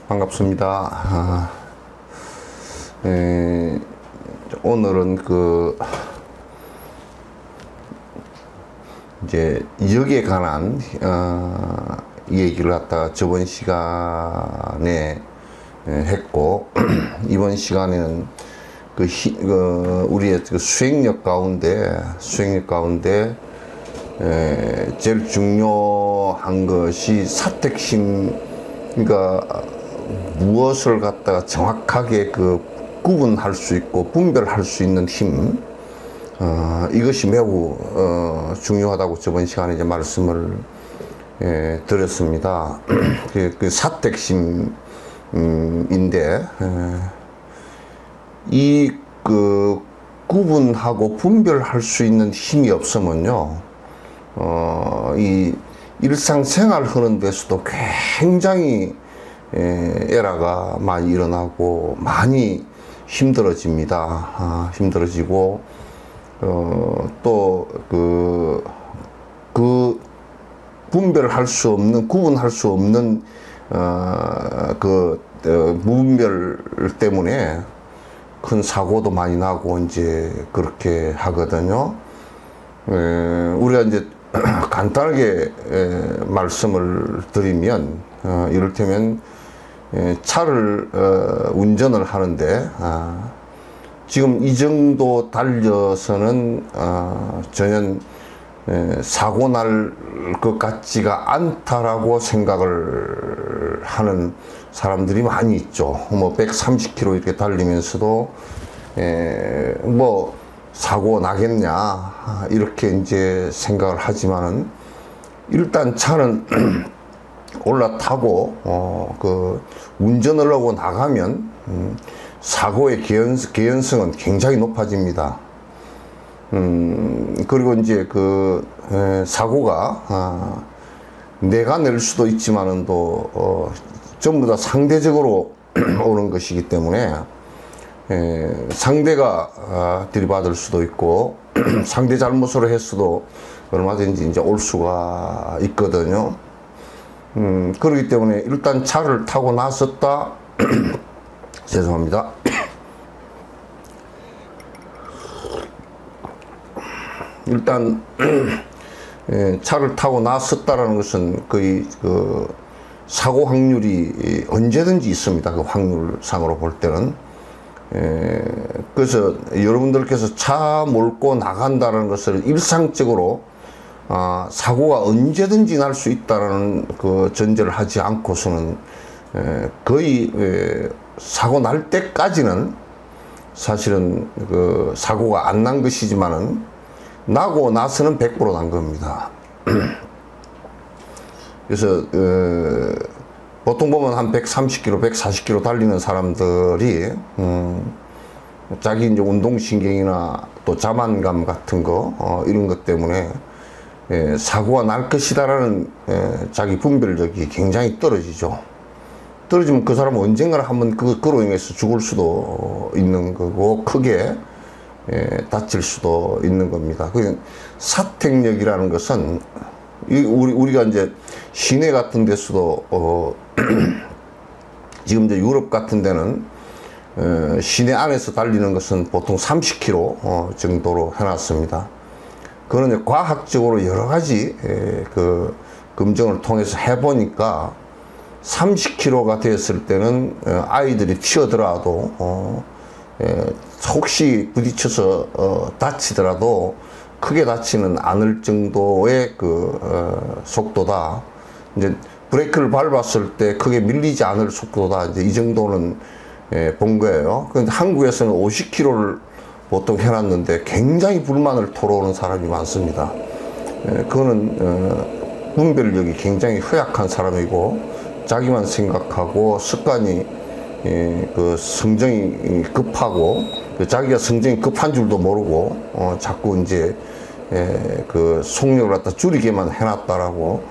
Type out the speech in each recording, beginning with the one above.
반갑습니다. 오늘은 이제 역에 관한 얘기를 갖다가 저번 시간에 했고 이번 시간에는 우리의 수행력 가운데 제일 중요한 것이 사택심, 그러니까 무엇을 갖다가 정확하게 구분할 수 있고 분별할 수 있는 힘, 이것이 매우 중요하다고 저번 시간에 이제 말씀을 드렸습니다. 그 사택심인데 이 구분하고 분별할 수 있는 힘이 없으면요, 이 일상생활 하는 데서도 굉장히 에러가 많이 일어나고 많이 힘들어집니다. 힘들어지고 또 분별할 수 없는, 구분할 수 없는 무분별 때문에 큰 사고도 많이 나고 이제 그렇게 하거든요. 우리가 이제 간단하게 말씀을 드리면, 이를테면 차를 운전을 하는데 지금 이 정도 달려서는 전혀 사고 날 것 같지가 않다라고 생각을 하는 사람들이 많이 있죠. 뭐 130km 이렇게 달리면서도 뭐 사고 나겠냐 이렇게 이제 생각을 하지만은, 일단 차는 올라타고 운전을 하고 나가면 사고의 개연성은 굉장히 높아집니다. 그리고 이제 사고가 내가 낼 수도 있지만은 또 전부 다 상대적으로 오는 것이기 때문에 상대가 들이받을 수도 있고 상대 잘못으로 했어도 얼마든지 이제 올 수가 있거든요. 그렇기 때문에 일단 차를 타고 나섰다 죄송합니다. 일단 차를 타고 나섰다라는 것은 거의 사고 확률이 언제든지 있습니다. 그 확률상으로 볼 때는. 그래서 여러분들께서 차 몰고 나간다는 것을 일상적으로 사고가 언제든지 날 수 있다는 전제를 하지 않고서는 거의 사고 날 때까지는 사실은 사고가 안 난 것이지만은 나고 나서는 100% 난 겁니다. 그래서 보통 보면 한 130km, 140km 달리는 사람들이 자기 이제 운동신경이나 또 자만감 같은 거 이런 것 때문에 사고가 날 것이다라는 자기 분별력이 굉장히 떨어지죠. 떨어지면 그 사람은 언젠가는 한번 그로 인해서 죽을 수도 있는 거고 크게 다칠 수도 있는 겁니다. 그 사택력이라는 것은 우리가 이제 시내 같은 데서도 지금 이제 유럽 같은 데는 시내 안에서 달리는 것은 보통 30km 정도로 해놨습니다. 그거는 이제 과학적으로 여러 가지 그 검증을 통해서 해보니까 30km가 되었을 때는 아이들이 튀어들어도 혹시 부딪혀서 다치더라도 크게 다치는 않을 정도의 그 속도다. 이제 브레이크를 밟았을 때 크게 밀리지 않을 속도다. 이제 이 정도는 본 거예요. 그런데 한국에서는 50km를 보통 해놨는데 굉장히 불만을 토로하는 사람이 많습니다. 그거는 분별력이 굉장히 허약한 사람이고 자기만 생각하고 습관이 그 성정이 급하고 자기가 성정이 급한 줄도 모르고 자꾸 이제 그 속력을 갖다 줄이게만 해놨다라고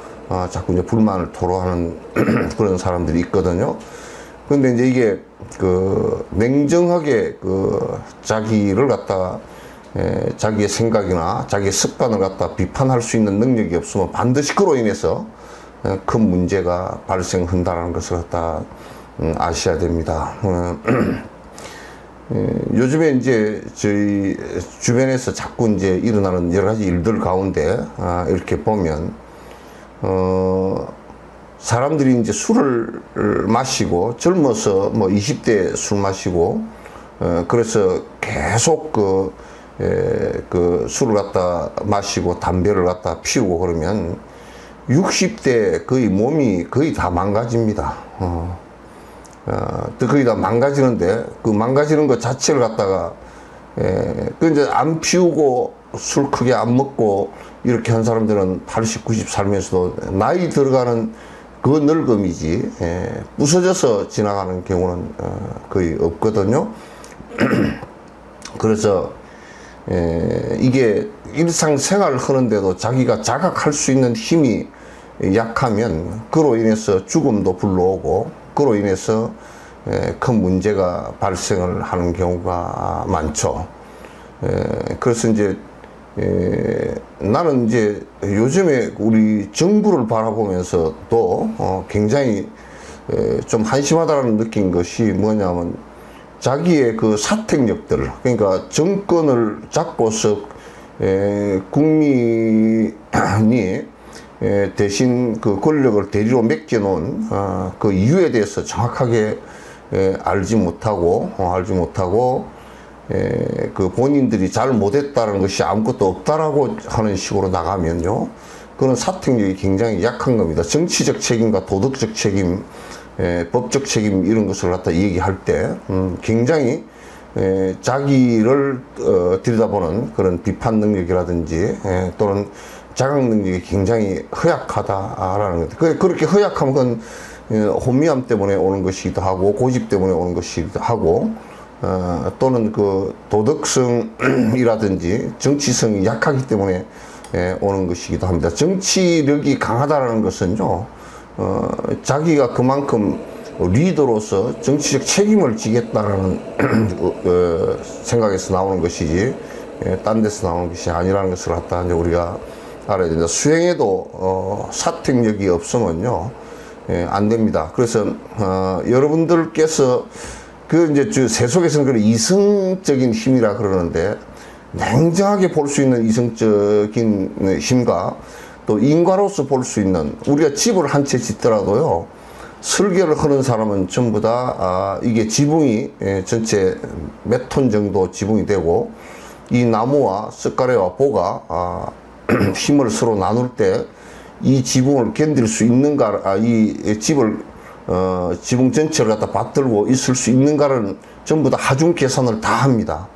자꾸 이제 불만을 토로하는 그런 사람들이 있거든요. 그런데 이제 이게 그 냉정하게 그 자기를 갖다 자기의 생각이나 자기의 습관을 갖다 비판할 수 있는 능력이 없으면 반드시 그로 인해서 큰 문제가 발생한다는 것을 갖다 아셔야 됩니다. 요즘에 이제 저희 주변에서 자꾸 이제 일어나는 여러 가지 일들 가운데 이렇게 보면 사람들이 이제 술을 마시고 젊어서 뭐 20대 술 마시고 그래서 계속 그 술을 갖다 마시고 담배를 갖다 피우고 그러면 60대 거의 몸이 거의 다 망가집니다. 또 거의 다 망가지는데 그 망가지는 것 자체를 갖다가 그 이제 안 피우고 술 크게 안 먹고 이렇게 한 사람들은 80, 90 살면서도 나이 들어가는 그 늙음이지 부서져서 지나가는 경우는 거의 없거든요. 그래서 이게 일상생활을 하는데도 자기가 자각할 수 있는 힘이 약하면 그로 인해서 죽음도 불러오고 그로 인해서 큰 문제가 발생을 하는 경우가 많죠. 그래서 이제 나는 이제 요즘에 우리 정부를 바라보면서도 굉장히 좀 한심하다는 느낀 것이 뭐냐면 자기의 그 사택력들, 그러니까 정권을 잡고서 국민이 대신 그 권력을 대리로 맡겨놓은 그 이유에 대해서 정확하게 알지 못하고 그 본인들이 잘 못했다는 것이 아무것도 없다라고 하는 식으로 나가면요, 그런 사택력이 굉장히 약한 겁니다. 정치적 책임과 도덕적 책임, 법적 책임 이런 것을 갖다 얘기할 때 굉장히 자기를 들여다보는 그런 비판 능력이라든지 또는 자각 능력이 굉장히 허약하다라는 것. 그렇게 허약한 건 혼미함 때문에 오는 것이기도 하고 고집 때문에 오는 것이기도 하고 또는 그 도덕성이라든지 정치성이 약하기 때문에 오는 것이기도 합니다. 정치력이 강하다라는 것은요, 자기가 그만큼 리더로서 정치적 책임을 지겠다라는 생각에서 나오는 것이지 딴 데서 나오는 것이 아니라는 것을 갖다 이제 우리가 알아야 된다. 수행에도 사택력이 없으면요 안 됩니다. 그래서 여러분들께서 그 이제 세속에서는 그런 이성적인 힘이라 그러는데 냉정하게 볼 수 있는 이성적인 힘과 또 인과로서 볼 수 있는, 우리가 집을 한 채 짓더라도요 설계를 하는 사람은 전부 다 이게 지붕이 전체 몇 톤 정도 지붕이 되고 이 나무와 석가래와 보가 힘을 서로 나눌 때 이 지붕을 견딜 수 있는가, 이 집을 지붕 전체를 갖다 받들고 있을 수 있는가를 전부 다 하중 계산을 다 합니다.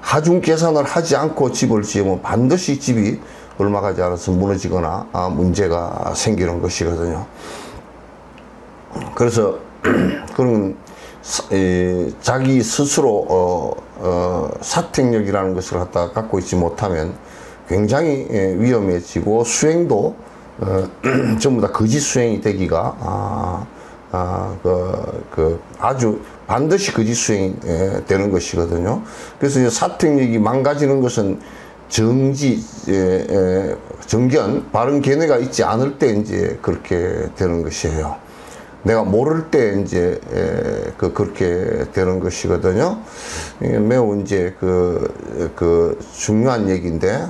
하중 계산을 하지 않고 집을 지으면 반드시 집이 얼마 가지 않아서 무너지거나 문제가 생기는 것이거든요. 그래서 그런 자기 스스로 사택력이라는 것을 갖다 갖고 있지 못하면 굉장히 위험해지고 수행도 전부 다 거짓 수행이 되기가 아주 반드시 거짓 수행이 되는 것이거든요. 그래서 이제 사택력이 망가지는 것은 정견, 바른 견해가 있지 않을 때 이제 그렇게 되는 것이에요. 내가 모를 때 이제 그렇게 되는 것이거든요. 이게 매우 이제 그 중요한 얘기인데,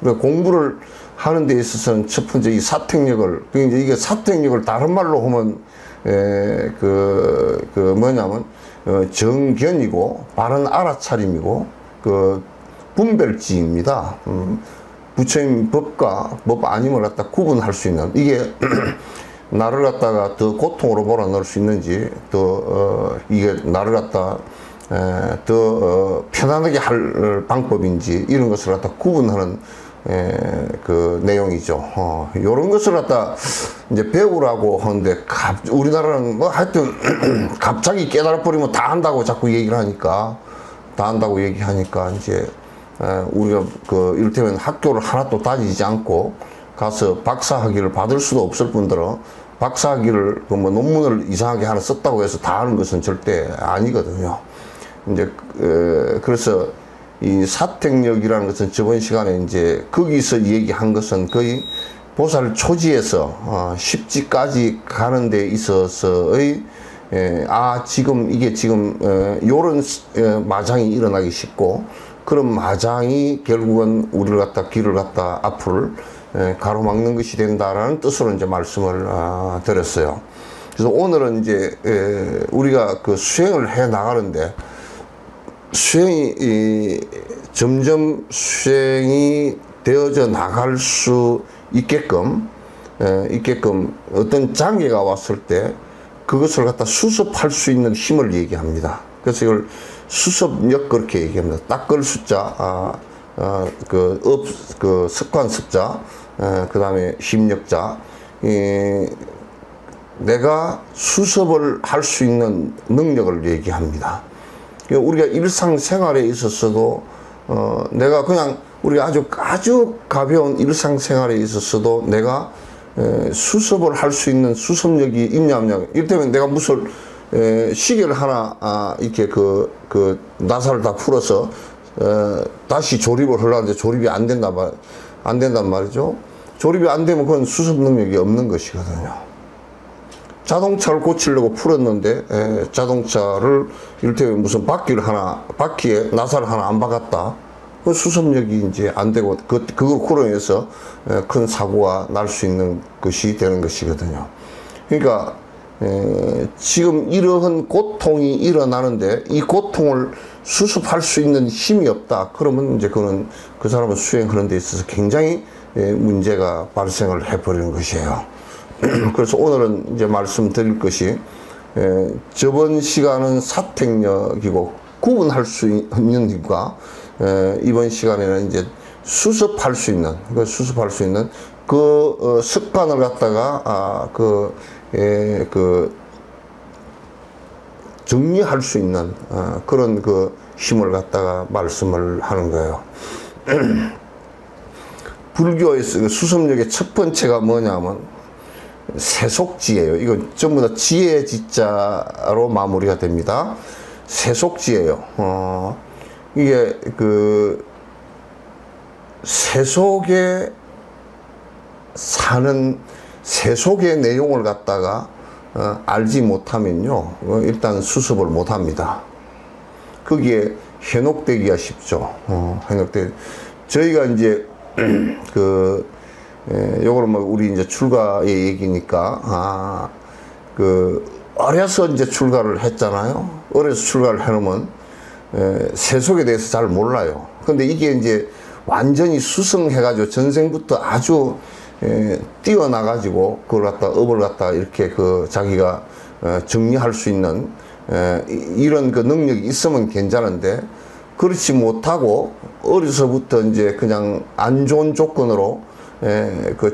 공부를 하는 데 있어서는 첫 번째 이 사택력을, 이게 사택력을 다른 말로 하면 뭐냐면 정견이고 바른 알아차림이고 분별지입니다. 부처님 법과 법 아님을 갖다 구분할 수 있는, 이게 나를 갖다가 더 고통으로 몰아넣을 수 있는지, 이게 나를 갖다 더 편안하게 할 방법인지, 이런 것을 갖다 구분하는 그 내용이죠. 요런 것을 갖다 이제 배우라고 하는데, 우리나라는 뭐 하여튼 갑자기 깨달아 버리면 다 한다고 자꾸 얘기를 하니까, 이제 우리가 이를테면 학교를 하나도 다니지 않고 가서 박사학위를 받을 수도 없을 뿐더러, 박사학위를 뭐 논문을 이상하게 하나 썼다고 해서 다 하는 것은 절대 아니거든요. 이제 그래서 이 사택력이라는 것은 저번 시간에 이제 거기서 얘기한 것은 거의 보살 초지에서 십지까지 가는 데 있어서의 지금 이게 지금 요런 마장이 일어나기 쉽고, 그런 마장이 결국은 우리를 갖다 길을 갖다 앞을 가로막는 것이 된다라는 뜻으로 이제 말씀을 드렸어요. 그래서 오늘은 이제 우리가 그 수행을 해 나가는데, 수행이 점점 수행이 되어져 나갈 수 있게끔 어떤 장애가 왔을 때 그것을 갖다 수습할 수 있는 힘을 얘기합니다. 그래서 이걸 수습력 그렇게 얘기합니다. 닦을 숫자, 습관 습자, 그 다음에 힘력자, 내가 수습을 할 수 있는 능력을 얘기합니다. 우리가 일상생활에 있어서도 내가 그냥 우리가 아주 가벼운 일상생활에 있어서도 내가 수습을 할 수 있는 수습력이 있냐 없냐. 이를테면 내가 무슨 시계를 하나 이렇게 나사를 다 풀어서 다시 조립을 하려는데 조립이 안 된단 말이죠. 조립이 안 되면 그건 수습 능력이 없는 것이거든요. 자동차를 고치려고 풀었는데 자동차를 이를테면 무슨 바퀴에 나사를 하나 안 박았다. 그 수습력이 이제 안 되고 그걸로 인해서 큰 사고가 날 수 있는 것이 되는 것이거든요. 그러니까 지금 이러한 고통이 일어나는데 이 고통을 수습할 수 있는 힘이 없다. 그러면 이제 그 사람은 수행하는 데 있어서 굉장히 문제가 발생을 해버리는 것이에요. 그래서 오늘은 이제 말씀드릴 것이, 저번 시간은 사택력이고 구분할 수 있는 힘과, 이번 시간에는 이제 수습할 수 있는 그 습관을 갖다가 정리할 수 있는 그런 힘을 갖다가 말씀을 하는 거예요. 불교에서 수습력의 첫 번째가 뭐냐면 세속지예요. 이건 전부 다 지혜 지자로 마무리가 됩니다. 세속지예요. 이게 세속에 사는 세속의 내용을 갖다가 알지 못하면요, 일단 수습을 못합니다. 거기에 현혹되기가 쉽죠. 저희가 이제 요거는 뭐 우리 이제 출가의 얘기니까, 어려서 이제 출가를 했잖아요. 어려서 출가를 해놓으면 세속에 대해서 잘 몰라요. 근데 이게 이제 완전히 수성해가지고 전생부터 아주 뛰어나가지고 그걸 갖다 업을 갖다 이렇게 자기가 정리할 수 있는 이런 능력이 있으면 괜찮은데, 그렇지 못하고 어려서부터 이제 그냥 안 좋은 조건으로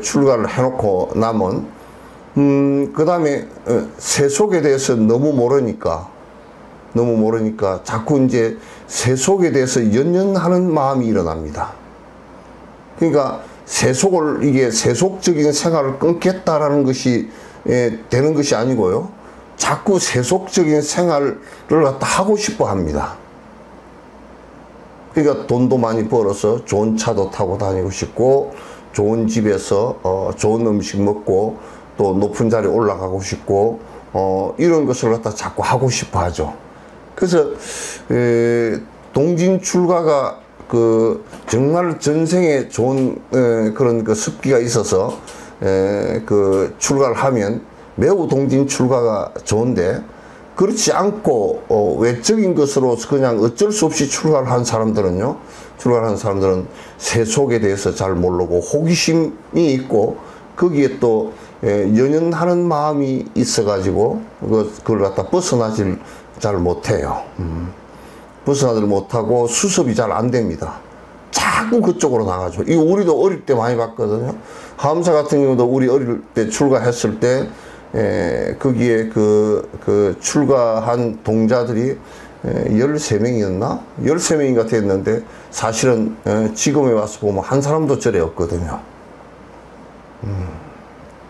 출가를 해놓고 나면 그 다음에 세속에 대해서 너무 모르니까 자꾸 이제 세속에 대해서 연연하는 마음이 일어납니다. 그러니까 이게 세속적인 생활을 끊겠다라는 것이 되는 것이 아니고요, 자꾸 세속적인 생활을 갖다 하고 싶어 합니다. 그러니까 돈도 많이 벌어서 좋은 차도 타고 다니고 싶고, 좋은 집에서 좋은 음식 먹고 또 높은 자리에 올라가고 싶고, 이런 것을 갖다 자꾸 하고 싶어 하죠. 그래서, 동진 출가가 정말 전생에 좋은, 그런 습기가 있어서, 출가를 하면 매우 동진 출가가 좋은데, 그렇지 않고 외적인 것으로 그냥 어쩔 수 없이 출가를 한 사람들은요, 세속에 대해서 잘 모르고 호기심이 있고 거기에 또 연연하는 마음이 있어가지고 그걸 갖다 벗어나질 잘 못해요. 벗어나질 못하고 수습이 잘 안 됩니다. 자꾸 그쪽으로 나가죠. 이거 우리도 어릴 때 많이 봤거든요. 하엄사 같은 경우도 우리 어릴 때 출가했을 때 거기에 출가한 동자들이 13명이었나? 13명인가 됐는데 사실은 지금에 와서 보면 한 사람도 절에 없거든요.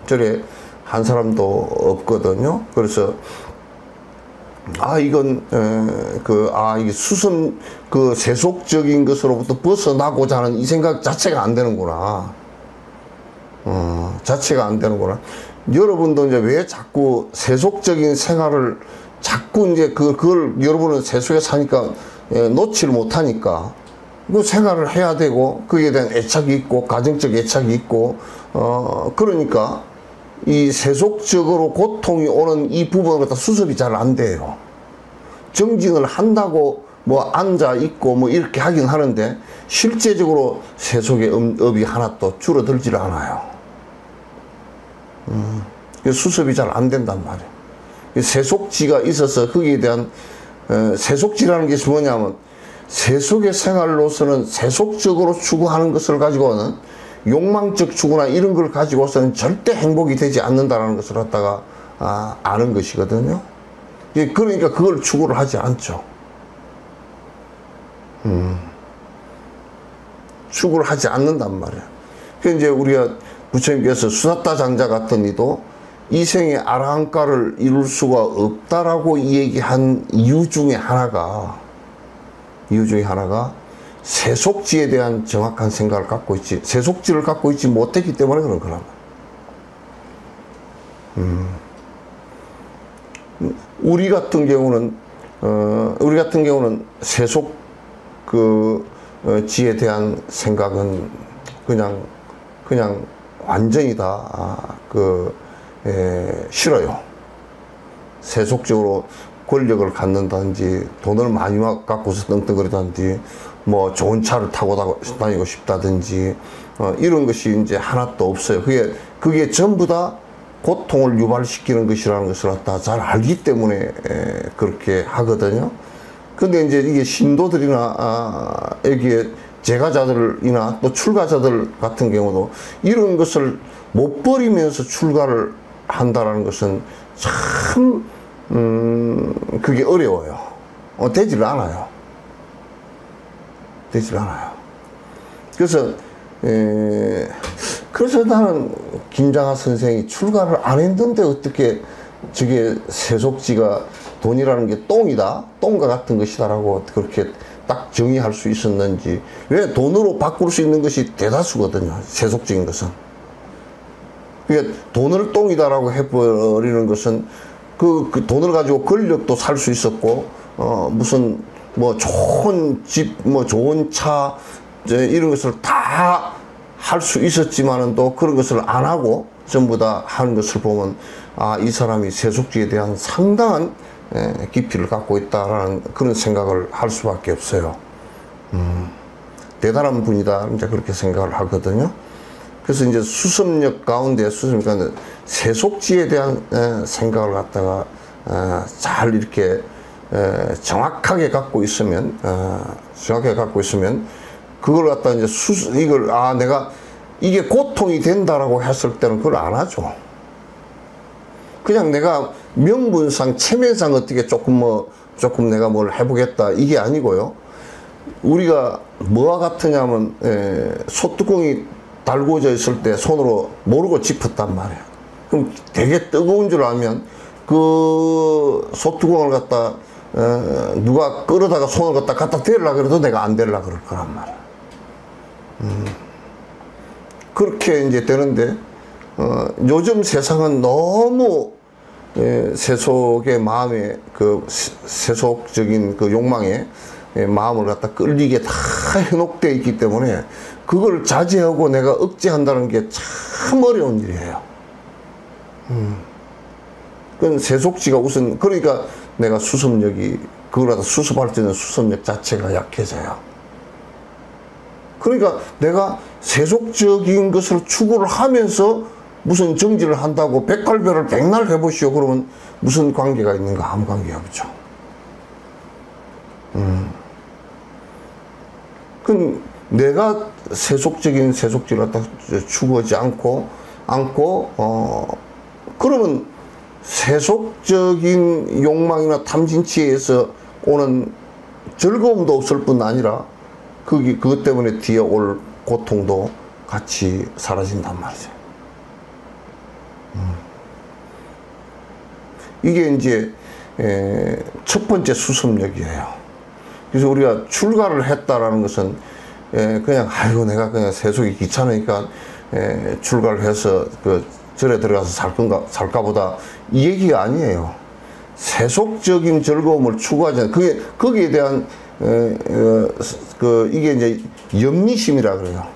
절에 한 사람도 없거든요. 그래서 이건 이게 수선 세속적인 것으로부터 벗어나고자 하는 이 생각 자체가 안 되는구나. 자체가 안 되는구나. 여러분도 이제 왜 자꾸 세속적인 생활을 자꾸 이제 그걸 여러분은 세속에 사니까 놓지를 못하니까 그 생활을 해야 되고 거기에 대한 애착이 있고 가정적 애착이 있고 그러니까 이 세속적으로 고통이 오는 이 부분을 갖다 수습이 잘 안 돼요. 정진을 한다고 뭐 앉아 있고 뭐 이렇게 하긴 하는데 실제적으로 세속의 업이 하나도 줄어들질 않아요. 수습이 잘 안 된단 말이에요. 세속지가 있어서 거기에 대한 세속지라는 것이 뭐냐면 세속의 생활로서는 세속적으로 추구하는 것을 가지고는 욕망적 추구나 이런 걸 가지고서는 절대 행복이 되지 않는다는 것을 갖다가 아는 것이거든요. 그러니까 그걸 추구를 하지 않죠. 추구를 하지 않는단 말이에요. 그래서 이제 우리가 부처님께서 수사타 장자 같은 이도 이 생에 아라한가를 이룰 수가 없다라고 얘기한 이유 중에 하나가 세속지에 대한 정확한 생각을 갖고 있지, 세속지를 갖고 있지 못했기 때문에 그런 거란 말이에요. 우리 같은 경우는 세속 지에 대한 생각은 그냥 완전히 다 싫어요. 세속적으로 권력을 갖는다든지 돈을 많이 갖고서 떵떵거리다든지 뭐 좋은 차를 타고 다니고 싶다든지 이런 것이 이제 하나도 없어요. 그게 전부 다 고통을 유발시키는 것이라는 것을 다 잘 알기 때문에 그렇게 하거든요. 근데 이제 이게 신도들이나 여기에 제가자들이나 또 출가자들 같은 경우도 이런 것을 못 버리면서 출가를 한다라는 것은 참 그게 어려워요. 되질 않아요. 그래서 나는 김장하 선생이 출가를 안 했는데 어떻게 저게 세속지가 돈이라는 게 똥과 같은 것이다라고 그렇게 딱 정의할 수 있었는지. 왜 돈으로 바꿀 수 있는 것이 대다수거든요. 세속적인 것은. 그러니까 돈을 똥이다라고 해버리는 것은 그 돈을 가지고 권력도 살 수 있었고 무슨 뭐 좋은 집, 뭐 좋은 차 이런 것을 다 할 수 있었지만은 또 그런 것을 안 하고 전부 다 하는 것을 보면 이 사람이 세속주의에 대한 상당한 깊이를 갖고 있다라는 그런 생각을 할 수밖에 없어요. 대단한 분이다 이제 그렇게 생각을 하거든요. 그래서 이제 수습력 가운데 세속지에 대한 생각을 갖다가 잘 이렇게 정확하게 갖고 있으면 그걸 갖다 이제 내가 이게 고통이 된다라고 했을 때는 그걸 안 하죠. 그냥 내가 명분상 체면상 어떻게 조금 내가 뭘 해보겠다 이게 아니고요. 우리가 뭐와 같으냐면 소뚜껑이 달구어져 있을 때 손으로 모르고 짚었단 말이야. 그럼 되게 뜨거운 줄 알면 그 소뚜껑을 갖다 누가 끌어다가 손을 갖다 대려고 그래도 내가 안 대려고 그럴 거란 말이야. 그렇게 이제 되는데 요즘 세상은 너무 세속의 마음에 세속적인 욕망에 마음을 갖다 끌리게 다 현혹되어 있기 때문에 그걸 자제하고 내가 억제한다는 게 참 어려운 일이에요. 그건 세속지가 우선, 그러니까 내가 수습력이, 그걸 갖다 수습할 수 있는 수습력 자체가 약해져요. 그러니까 내가 세속적인 것을 추구를 하면서 무슨 정지를 한다고 백발별을 백날 해보시오. 그러면 무슨 관계가 있는가? 아무 관계가 없죠. 그럼 내가 세속적인 세속지를 갖다 추구하지 않고, 그러면 세속적인 욕망이나 탐진치에서 오는 즐거움도 없을 뿐 아니라 그것 때문에 뒤에 올 고통도 같이 사라진단 말이죠. 이게 이제 첫 번째 수습력이에요. 그래서 우리가 출가를 했다라는 것은 그냥 아이고 내가 그냥 세속이 귀찮으니까 출가를 해서 절에 들어가서 살까 보다 이 얘기가 아니에요. 세속적인 즐거움을 추구하지 않는, 거기에 대한 이게 이제 염리심이라 그래요.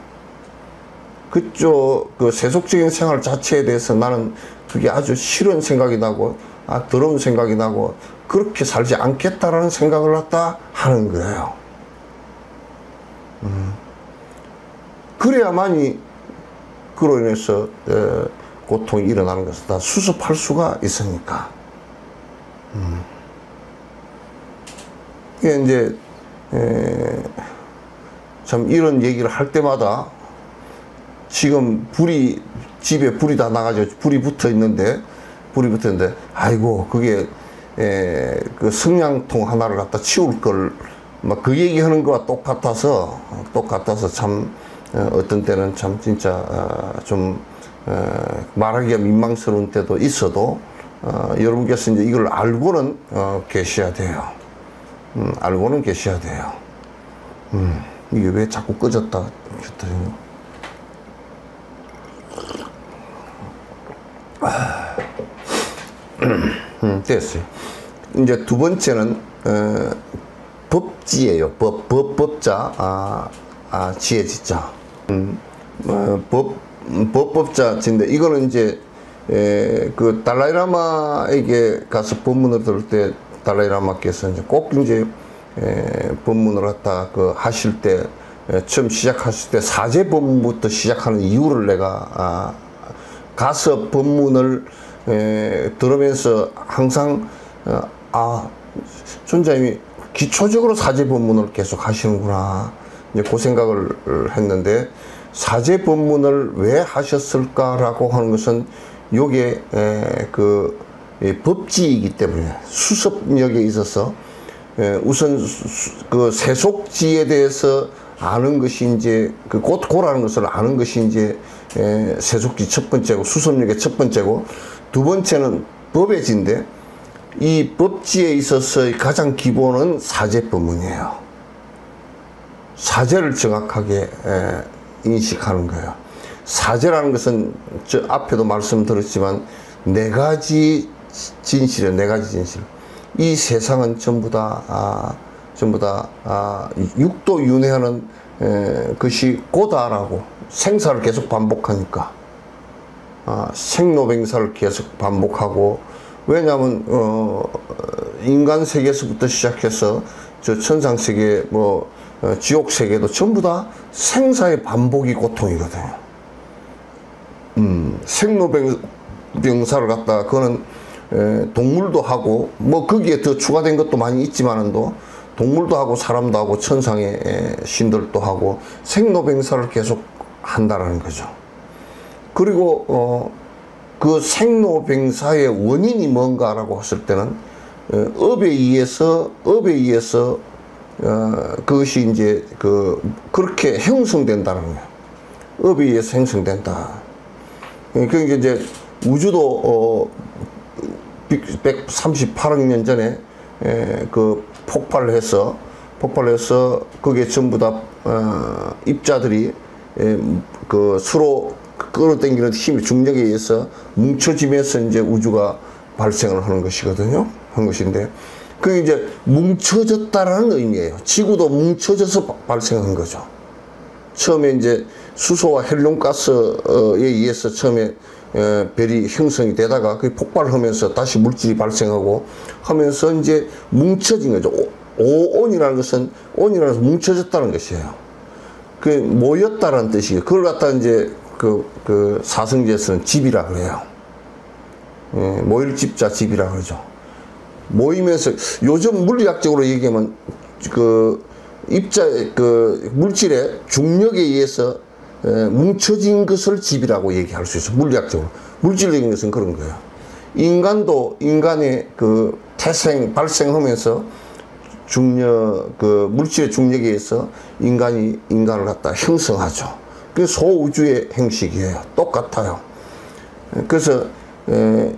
그쪽 세속적인 생활 자체에 대해서 나는 그게 아주 싫은 생각이 나고 더러운 생각이 나고 그렇게 살지 않겠다라는 생각을 갖다 하는 거예요. 그래야만이 그로 인해서 고통이 일어나는 것을 다 수습할 수가 있으니까. 이게 이제 참 이런 얘기를 할 때마다 지금 집에 불이 다 나가지고 불이 붙어 있는데 아이고 그게 그 성냥통 하나를 갖다 치울 걸 막 그 얘기하는 거와 똑같아서 참 어떤 때는 참 진짜 좀 말하기가 민망스러운 때도 있어도 여러분께서 이제 이걸 알고는 계셔야 돼요. 알고는 계셔야 돼요. 이게 왜 자꾸 꺼졌다 됐어요. 이제 두 번째는 법지예요. 법자 지혜지자. 법법자인데 이거는 이제 그 달라이라마에게 가서 법문을 들을 때 달라이라마께서 이제 꼭 이제 법문을 갖다 하실 때 처음 시작하실 때 사제 법문부터 시작하는 이유를 내가 가서 법문을 들으면서 항상 존자님이 기초적으로 사제 법문을 계속 하시는구나 이제 그 생각을 했는데 사제 법문을 왜 하셨을까라고 하는 것은 요게 법지이기 때문에 수습력에 있어서 우선 그 세속지에 대해서 아는 것이 이제 고라는 것을 아는 것이 이제 세속지 첫 번째고 수습력의 첫 번째고 두 번째는 법의 지인데 이 법지에 있어서의 가장 기본은 사제법문이에요. 사제를 정확하게 인식하는 거예요. 사제라는 것은 저 앞에도 말씀드렸지만 네 가지 진실이에요. 네 가지 진실. 이 세상은 전부 다 육도 윤회하는 것이 고다라고 생사를 계속 반복하니까 생로병사를 계속 반복하고 왜냐하면 인간 세계에서부터 시작해서 저 천상 세계 지옥 세계도 전부 다 생사의 반복이 고통이거든요. 생로병사를 갖다 그거는 동물도 하고 거기에 더 추가된 것도 많이 있지만은도 동물도 하고 사람도 하고 천상의 신들도 하고 생로병사를 계속 한다라는 거죠. 그리고 그 생로병사의 원인이 뭔가라고 했을 때는 업에 의해서 그것이 이제 그렇게 형성된다는 거예요. 업에 의해서 형성된다. 그러니까 이제 우주도 138억 년 전에 폭발을 해서 거기에 전부 다 입자들이 서로 끌어당기는 힘이 중력에 의해서 뭉쳐지면서 이제 우주가 발생을 하는 것이거든요. 한 것인데, 그게 이제 뭉쳐졌다라는 의미예요. 지구도 뭉쳐져서 발생한 거죠. 처음에 이제 수소와 헬륨가스에 의해서 처음에 별이 형성이 되다가 그게 폭발하면서 다시 물질이 발생하고 하면서 이제 뭉쳐진 거죠. 오온이라는 것은 뭉쳐졌다는 것이에요. 그 모였다라는 뜻이에요. 그걸 갖다 이제 그 사성제에서는 집이라 그래요. 모일 집자 집이라 그러죠. 모이면서 요즘 물리학적으로 얘기하면 물질의 중력에 의해서 뭉쳐진 것을 집이라고 얘기할 수 있어요. 물리학적으로. 물질적인 것은 그런 거예요. 인간도 인간의 그 태생, 발생하면서 물질의 중력에 의해서 인간을 갖다 형성하죠. 그게 소우주의 형식이에요. 똑같아요. 그래서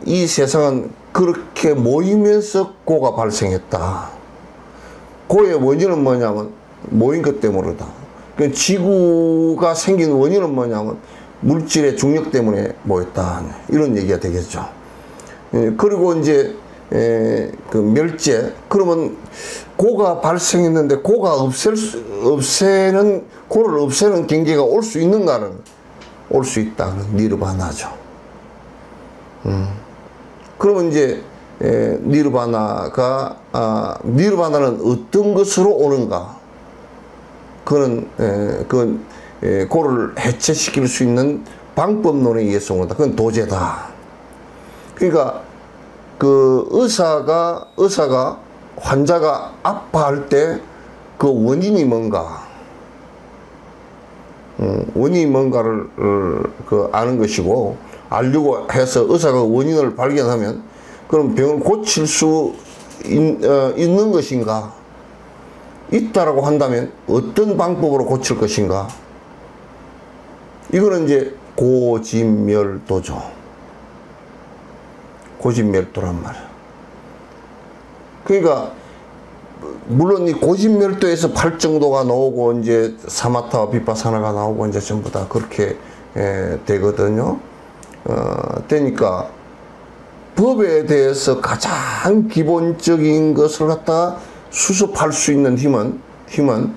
이 세상은 그렇게 모이면서 고가 발생했다. 고의 원인은 뭐냐면 모인 것 때문이다. 그러니까 지구가 생긴 원인은 뭐냐면 물질의 중력 때문에 모였다. 이런 얘기가 되겠죠. 그리고 이제 그 멸제, 그러면 고가 발생했는데 고가 고를 없애는 경계가 올 수 있는가는 올 수 있다. 니르바나죠. 그러면 이제 니르바나는 어떤 것으로 오는가? 그건 고를 해체시킬 수 있는 방법론에 의해서 온다. 그건 도제다. 그러니까 그 의사가 환자가 아파할 때 그 원인이 뭔가, 원인이 뭔가를 아는 것이고, 알려고 해서 의사가 원인을 발견하면 그럼 병을 고칠 수 있는 것인가? 있다라고 한다면 어떤 방법으로 고칠 것인가? 이거는 이제 고진멸도죠. 고진멸도란 말이야. 그러니까 물론 이 고진멸도에서 팔정도가 나오고 이제 사마타와 비파사나가 나오고 이제 전부 다 그렇게 되거든요. 되니까 법에 대해서 가장 기본적인 것을 갖다 수습할 수 있는 힘은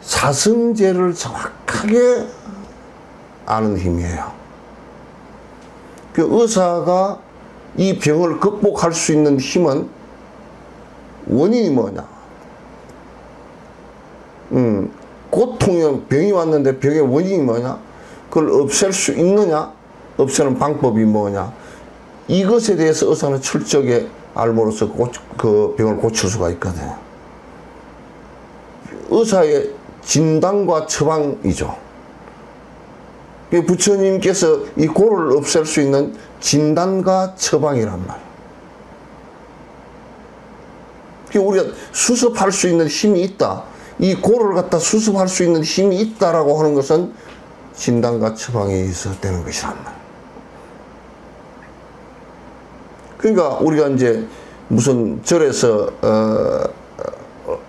사성제를 정확하게 아는 힘이에요. 그 의사가 이 병을 극복할 수 있는 힘은 원인이 뭐냐? 고통이 병이 왔는데 병의 원인이 뭐냐? 그걸 없앨 수 있느냐? 없애는 방법이 뭐냐? 이것에 대해서 의사는 철저하게 알므로써 그 병을 고칠 수가 있거든요. 의사의 진단과 처방이죠. 부처님께서 이 고를 없앨 수 있는 진단과 처방이란 말이에요. 우리가 수습할 수 있는 힘이 있다. 이 고를 갖다 수습할 수 있는 힘이 있다라고 하는 것은 진단과 처방에 의해서 되는 것이란 말이에요. 그러니까 우리가 이제 무슨 절에서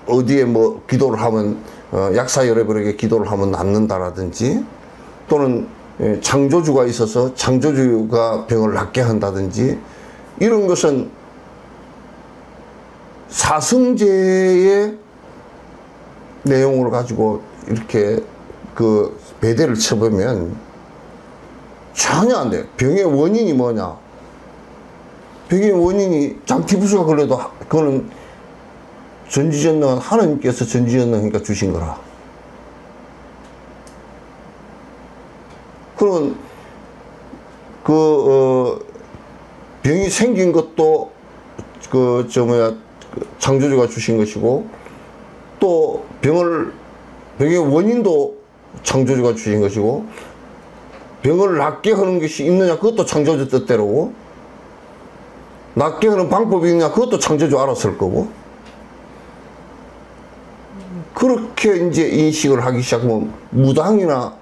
어디에 뭐 기도를 하면 약사 여러분에게 기도를 하면 낫는다라든지, 또는 창조주가 있어서 창조주가 병을 낫게 한다든지, 이런 것은 사성제의 내용을 가지고 이렇게 그 배대를 쳐보면 전혀 안 돼요. 병의 원인이 뭐냐? 병의 원인이 장티푸스가 걸려도 그거는 전지전능한 하나님께서 전지전능하니까 주신 거라. 그러면 병이 생긴 것도 창조주가 주신 것이고, 또 병의 원인도 창조주가 주신 것이고, 병을 낫게 하는 것이 있느냐, 그것도 창조주 뜻대로고, 낫게 하는 방법이 있느냐, 그것도 창조주 알았을 거고. 그렇게 이제 인식을 하기 시작하면 무당이나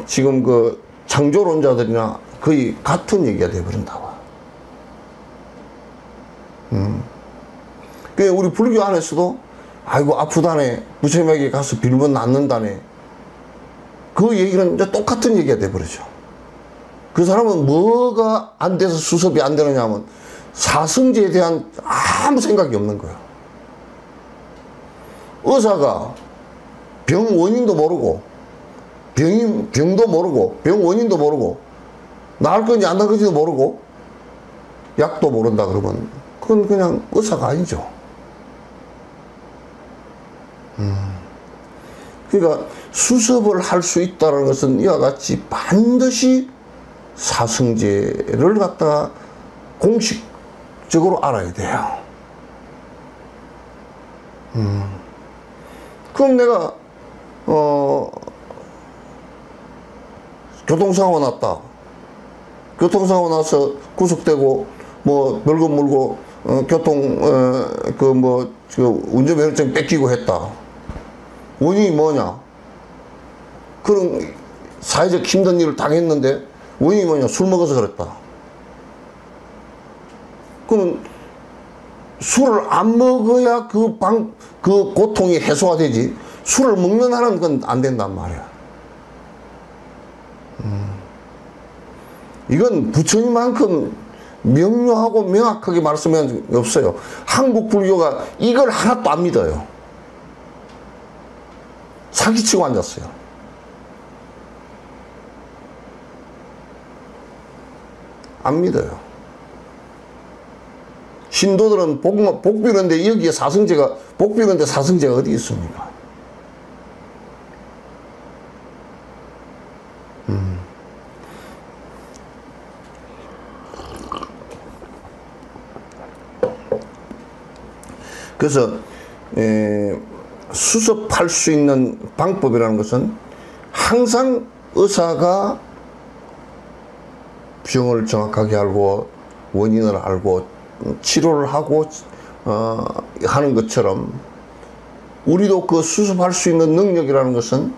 지금 그 창조론자들이나 거의 같은 얘기가 되어버린다고. 그 우리 불교 안에서도 아이고 아프다네, 부처님에게 가서 빌면 낫는다네, 그 얘기는 이제 똑같은 얘기가 돼버리죠. 그 사람은 뭐가 안 돼서 수습이 안 되느냐 하면 사성제에 대한 아무 생각이 없는 거예요. 의사가 병 원인도 모르고 병도 모르고 병 원인도 모르고 나을 건지 안 나을 건지도 모르고 약도 모른다 그러면 그건 그냥 의사가 아니죠. 그러니까 수습을 할 수 있다는 것은 이와 같이 반드시 사성제를 갖다가 공식적으로 알아야 돼요. 그럼 내가 교통사고 났다. 교통사고 나서 구속되고 뭐 벌금 물고 운전면허증 뺏기고 했다. 원인이 뭐냐? 그런 사회적 힘든 일을 당했는데 원인이 뭐냐? 술 먹어서 그랬다. 그러면 술을 안 먹어야 그 고통이 해소가 되지. 술을 먹는 한은 그건 안 된단 말이야. 이건 부처님만큼 명료하고 명확하게 말씀한 적이 없어요. 한국 불교가 이걸 하나도 안 믿어요. 사기치고 앉았어요. 안 믿어요. 신도들은 복 비는데 여기에 복 비는데 사성제가 어디 있습니까? 그래서 수습할 수 있는 방법이라는 것은 항상 의사가 병을 정확하게 알고 원인을 알고 치료를 하고 하는 것처럼 우리도 그 수습할 수 있는 능력이라는 것은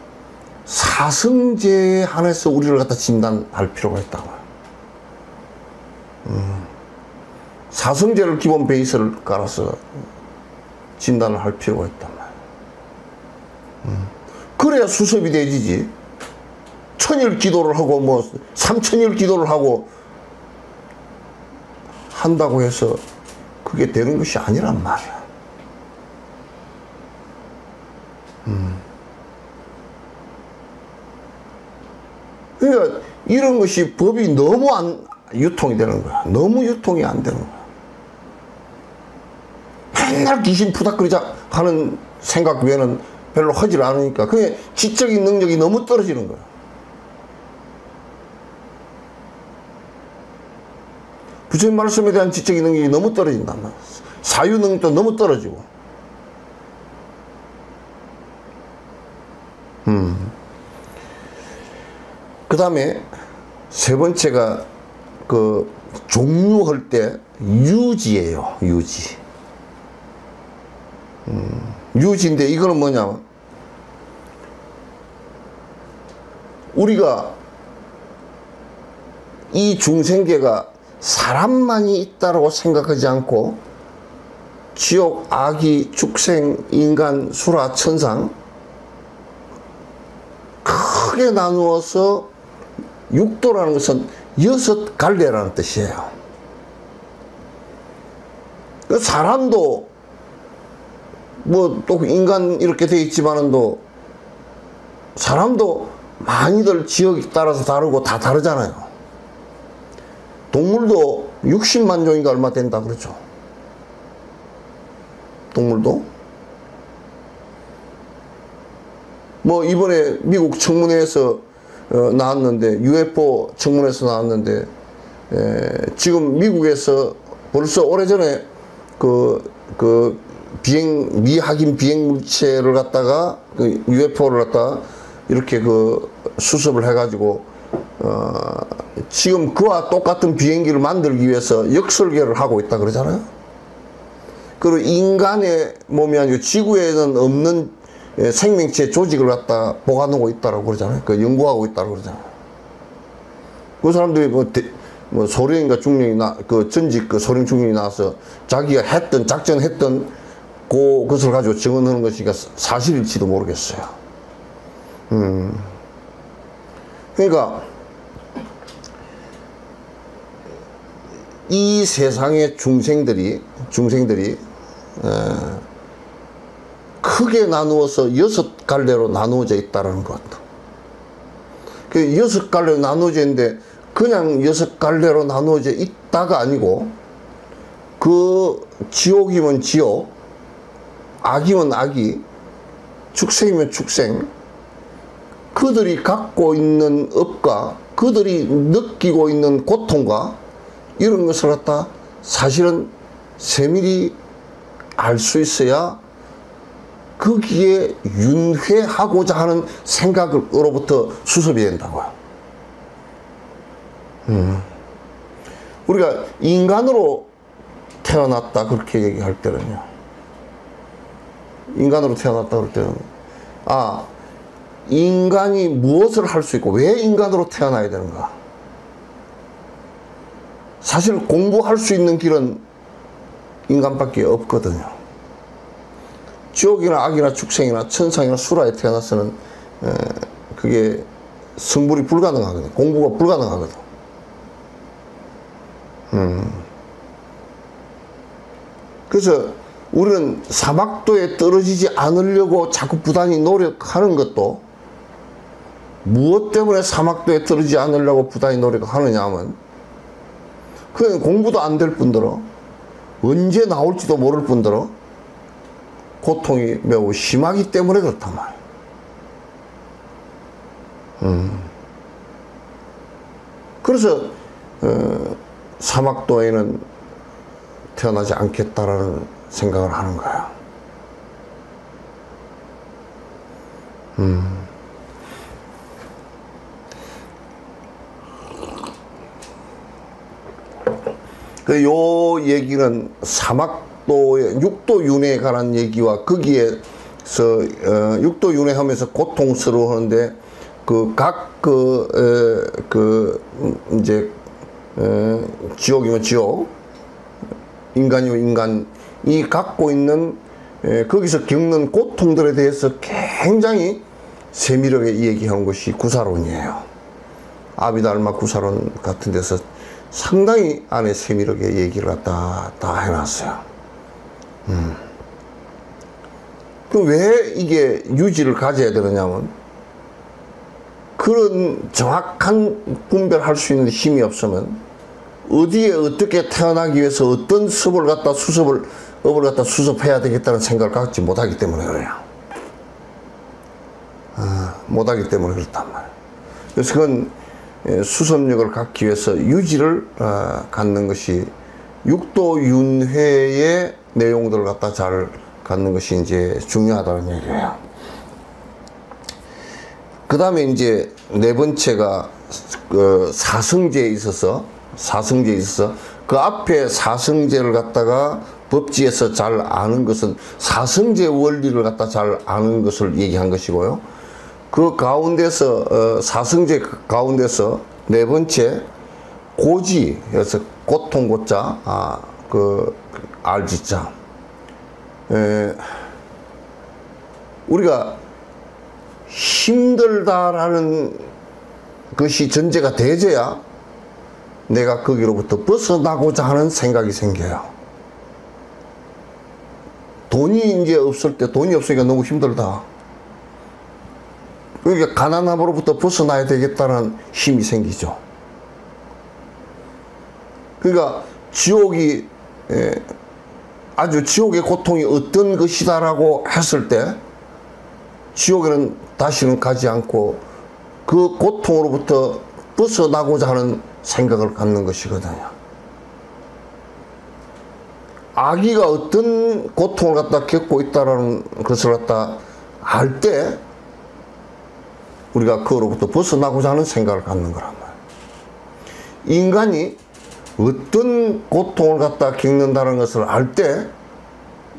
사성제에 한해서 우리를 갖다 진단할 필요가 있다고. 사성제를 기본 베이스를 깔아서 진단을 할 필요가 있단 말이야. 그래야 수습이 되지지. 천일 기도를 하고 뭐 3000일 기도를 하고 한다고 해서 그게 되는 것이 아니란 말이야. 그러니까 이런 것이 법이 너무 안 유통이 되는 거야. 너무 유통이 안 되는 거야. 맨날 귀신 푸닥거리자 하는 생각 외에는 별로 하질 않으니까 그게 지적인 능력이 너무 떨어지는 거야. 부처님 말씀에 대한 지적인 능력이 너무 떨어진단 말이야. 사유 능력도 너무 떨어지고. 그 다음에 세 번째가 그 종류할 때 유지예요. 유지. 유지인데 이거는 뭐냐면 우리가 이 중생계가 사람만이 있다고 생각하지 않고 지옥, 아기, 축생, 인간, 수라, 천상 크게 나누어서 육도라는 것은 6갈래라는 뜻이에요. 사람도 뭐 또 인간 이렇게 돼 있지만은도 사람도 많이들 지역에 따라서 다르고 다 다르잖아요. 동물도 60만 종인가 얼마 된다 그러죠. 동물도 뭐 이번에 미국 청문회에서 나왔는데 UFO 청문회에서 나왔는데 지금 미국에서 벌써 오래전에 미확인 비행 물체를 갖다가 UFO를 갖다가 이렇게 수습을 해가지고 지금 그와 똑같은 비행기를 만들기 위해서 역설계를 하고 있다 그러잖아요. 그리고 인간의 몸이 아니고 지구에는 없는 생명체 조직을 갖다 보관하고 있다고 그러잖아요. 연구하고 있다고 그러잖아요. 그 사람들이 뭐 소련인가 중령이 전직 소련 중령이 나와서 자기가 작전했던 그것을 가지고 증언하는 것이 사실일지도 모르겠어요. 그러니까 이 세상의 중생들이 크게 나누어서 6갈래로 나누어져 있다는 것. 그 6갈래로 나누어져 있는데 그냥 6갈래로 나누어져 있다가 아니고 그 지옥이면 지옥, 악이면 악이, 축생이면 축생, 그들이 갖고 있는 업과 그들이 느끼고 있는 고통과 이런 것을 갖다 사실은 세밀히 알 수 있어야 거기에 윤회하고자 하는 생각으로부터 수습이 된다고요. 우리가 인간으로 태어났다 그렇게 얘기할 때는요, 인간으로 태어났다 그럴 때는 인간이 무엇을 할 수 있고 왜 인간으로 태어나야 되는가. 사실 공부할 수 있는 길은 인간밖에 없거든요. 지옥이나 악이나 축생이나 천상이나 수라에 태어나서는 그게 성불이 불가능하거든요. 공부가 불가능하거든. 그래서 우리는 사막도에 떨어지지 않으려고 자꾸 부단히 노력하는 것도, 무엇 때문에 사막도에 떨어지지 않으려고 부단히 노력하느냐 하면 그냥 공부도 안 될 뿐더러 언제 나올지도 모를 뿐더러 고통이 매우 심하기 때문에 그렇단 말이에요. 그래서 사막도에는 태어나지 않겠다라는 생각을 하는 거야. 요 얘기는 사막도의 육도윤회에 관한 얘기와 거기에서 육도윤회 하면서 고통스러워하는데 이제 지옥이면 지옥, 인간이면 인간이 갖고 있는 거기서 겪는 고통들에 대해서 굉장히 세밀하게 얘기한 것이 구사론이에요. 아비달마 구사론 같은 데서 상당히 안에 세밀하게 얘기를 다 해놨어요. 그럼 왜 이게 유지를 가져야 되느냐면, 그런 정확한 분별할 수 있는 힘이 없으면 어디에 어떻게 태어나기 위해서 어떤 업을 갖다 수습해야 되겠다는 생각을 갖지 못하기 때문에 그래요. 못하기 때문에 그렇단 말이에요. 그래서 그건 수습력을 갖기 위해서 유지를 갖는 것이, 육도윤회의 내용들을 갖다 잘 갖는 것이 이제 중요하다는 얘기예요. 그 다음에 이제 네 번째가 사성제에 있어서 그 앞에 사성제를 갖다가 법지에서 잘 아는 것은 사성제 원리를 갖다 잘 아는 것을 얘기한 것이고요. 그 가운데서 사성제 가운데서 네 번째 고지, 그래서 고통 고자, 알지자. 우리가 힘들다라는 것이 전제가 되져야 내가 거기로부터 벗어나고자 하는 생각이 생겨요. 돈이 이제 없을 때, 돈이 없으니까 너무 힘들다. 그러니까 가난함으로부터 벗어나야 되겠다는 힘이 생기죠. 그러니까 지옥이 아주 지옥의 고통이 어떤 것이다라고 했을 때 지옥에는 다시는 가지 않고 그 고통으로부터 벗어나고자 하는 생각을 갖는 것이거든요. 아기가 어떤 고통을 갖다 겪고 있다라는 것을 갖다 알 때 우리가 그로부터 벗어나고자 하는 생각을 갖는 거란 말이에요. 인간이 어떤 고통을 갖다 겪는다는 것을 알 때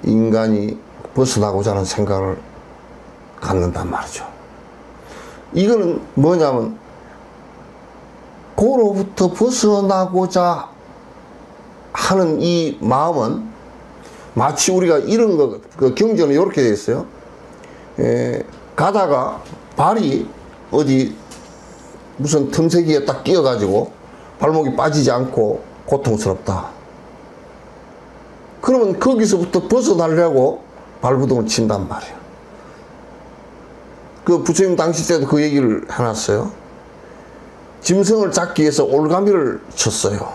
인간이 벗어나고자 하는 생각을 갖는단 말이죠. 이거는 뭐냐면 그로부터 벗어나고자 하는 이 마음은 마치 우리가 이런 거, 그 경전은 이렇게 되어 있어요. 가다가 발이 어디 무슨 틈새기에 딱 끼어가지고 발목이 빠지지 않고 고통스럽다. 그러면 거기서부터 벗어나려고 발부동을 친단 말이에요. 그 부처님 당시 때도 그 얘기를 해놨어요. 짐승을 잡기 위해서 올가미를 쳤어요.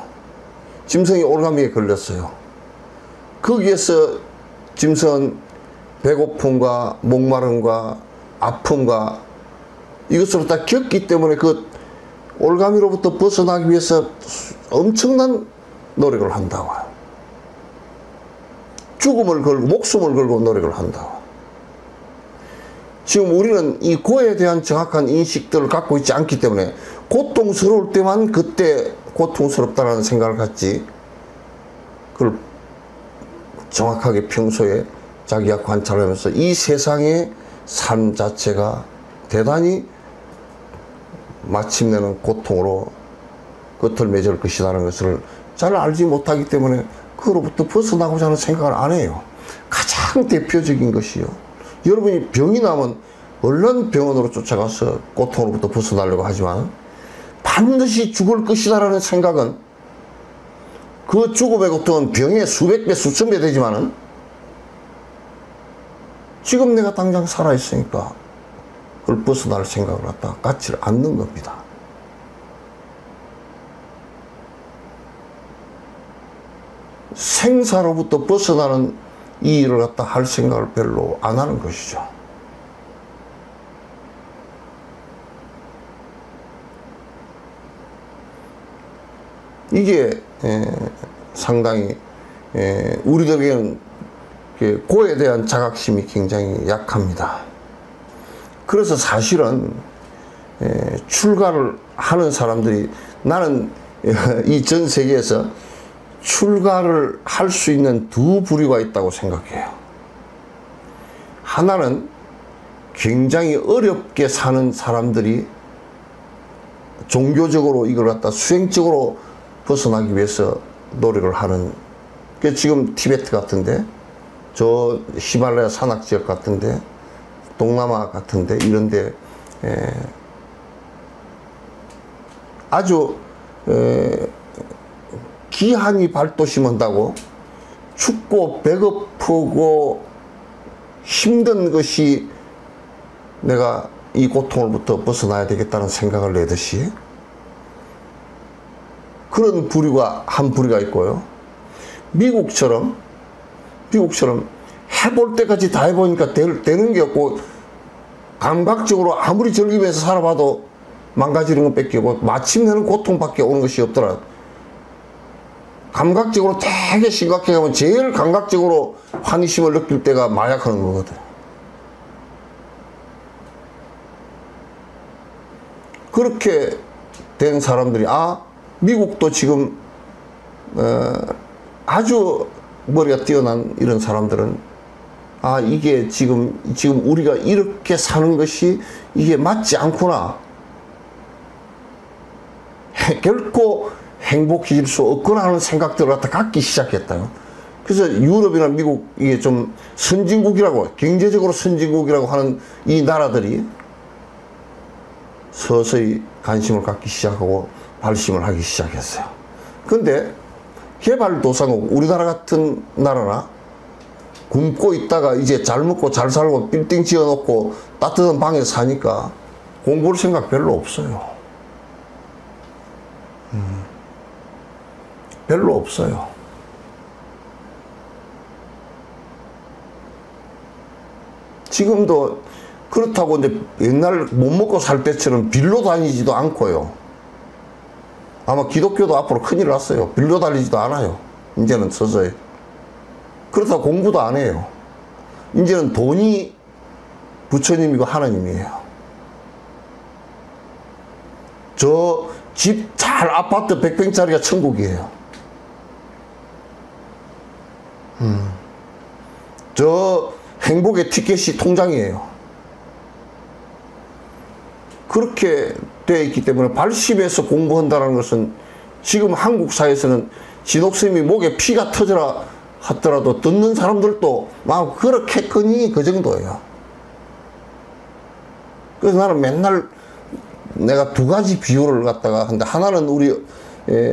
짐승이 올가미에 걸렸어요. 거기에서 짐승은 배고픔과 목마름과 아픔과 이것으로 다 겪기 때문에 그 올가미로부터 벗어나기 위해서 엄청난 노력을 한다고. 죽음을 걸고 목숨을 걸고 노력을 한다고. 지금 우리는 이 고에 대한 정확한 인식들을 갖고 있지 않기 때문에 고통스러울 때만 그때 고통스럽다는 생각을 갖지, 그걸 정확하게 평소에 자기가 관찰하면서 이 세상의 삶 자체가 대단히 마침내는 고통으로 끝을 맺을 것이라는 것을 잘 알지 못하기 때문에 그로부터 벗어나고자 하는 생각을 안 해요. 가장 대표적인 것이요. 여러분이 병이 나면 얼른 병원으로 쫓아가서 고통으로부터 벗어나려고 하지만 반드시 죽을 것이다라는 생각은, 그 죽음의 고통은 병의 수백 배, 수천 배 되지만은 지금 내가 당장 살아있으니까 그걸 벗어날 생각을 갖다 갖지 않는 겁니다. 생사로부터 벗어나는 이 일을 갖다 할 생각을 별로 안 하는 것이죠. 이게 상당히 우리들에게는 고에 대한 자각심이 굉장히 약합니다. 그래서 사실은 출가를 하는 사람들이, 나는 이 전 세계에서 출가를 할 수 있는 두 부류가 있다고 생각해요. 하나는 굉장히 어렵게 사는 사람들이 종교적으로 이걸 갖다 수행적으로 벗어나기 위해서 노력을 하는, 지금 티베트 같은데, 저 히말라야 산악 지역 같은데, 동남아 같은데, 이런데 아주 기한이 발도심한다고 춥고 배고프고 힘든 것이 내가 이 고통으로부터 벗어나야 되겠다는 생각을 내듯이, 그런 부류가 한 부류가 있고요. 미국처럼 해볼 때까지 다 해보니까 되는 게 없고, 감각적으로 아무리 즐기면서 살아봐도 망가지는 건 뺏기고 마침내는 고통밖에 오는 것이 없더라. 감각적으로 되게 심각해 가면 제일 감각적으로 환희심을 느낄 때가 마약하는 거거든. 그렇게 된 사람들이, 미국도 지금 아주 머리가 뛰어난 이런 사람들은 이게 지금 우리가 이렇게 사는 것이 이게 맞지 않구나. 결코 행복해질 수 없구나 하는 생각들을 갖다 갖기 시작했다요. 그래서 유럽이나 미국, 이게 좀 선진국이라고, 경제적으로 선진국이라고 하는 이 나라들이 서서히 관심을 갖기 시작하고 발심을 하기 시작했어요. 근데 개발도상국, 우리나라 같은 나라나 굶고 있다가 이제 잘 먹고 잘 살고 빌딩 지어놓고 따뜻한 방에서 사니까 공부할 생각 별로 없어요. 별로 없어요. 지금도 그렇다고 이제 옛날 못 먹고 살 때처럼 빌로 다니지도 않고요. 아마 기독교도 앞으로 큰일 났어요. 빌로 다니지도 않아요. 이제는 서서히. 그렇다고 공부도 안 해요. 이제는 돈이 부처님이고 하나님이에요. 저 집 잘 아파트 100평짜리가 천국이에요. 저 행복의 티켓이 통장이에요. 그렇게 되어 있기 때문에 발심해서 공부한다는 것은, 지금 한국 사회에서는 진옥스님이 목에 피가 터져라 하더라도 듣는 사람들도 막 그렇겠거니 그 정도예요. 그래서 나는 맨날 내가 두 가지 비유를 갖다가 근데 하나는 우리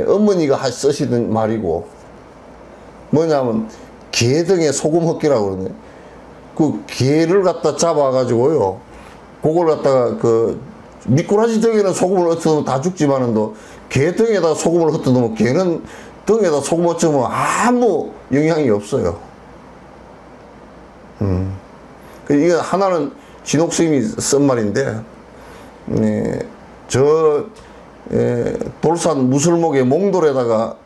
어머니가 쓰시던 말이고 뭐냐면 개 등에 소금 헛기라고 그러네. 그 개를 갖다 잡아가지고요. 그걸 갖다가 그 미꾸라지 등에는 소금을 흩어놓으면 다 죽지만은 개 등에다 소금을 흩어놓으면 개는 등에다 소금 흩어놓으면 아무 영향이 없어요. 이게 하나는 진옥 스님이 쓴 말인데, 돌산 무술목의 몽돌에다가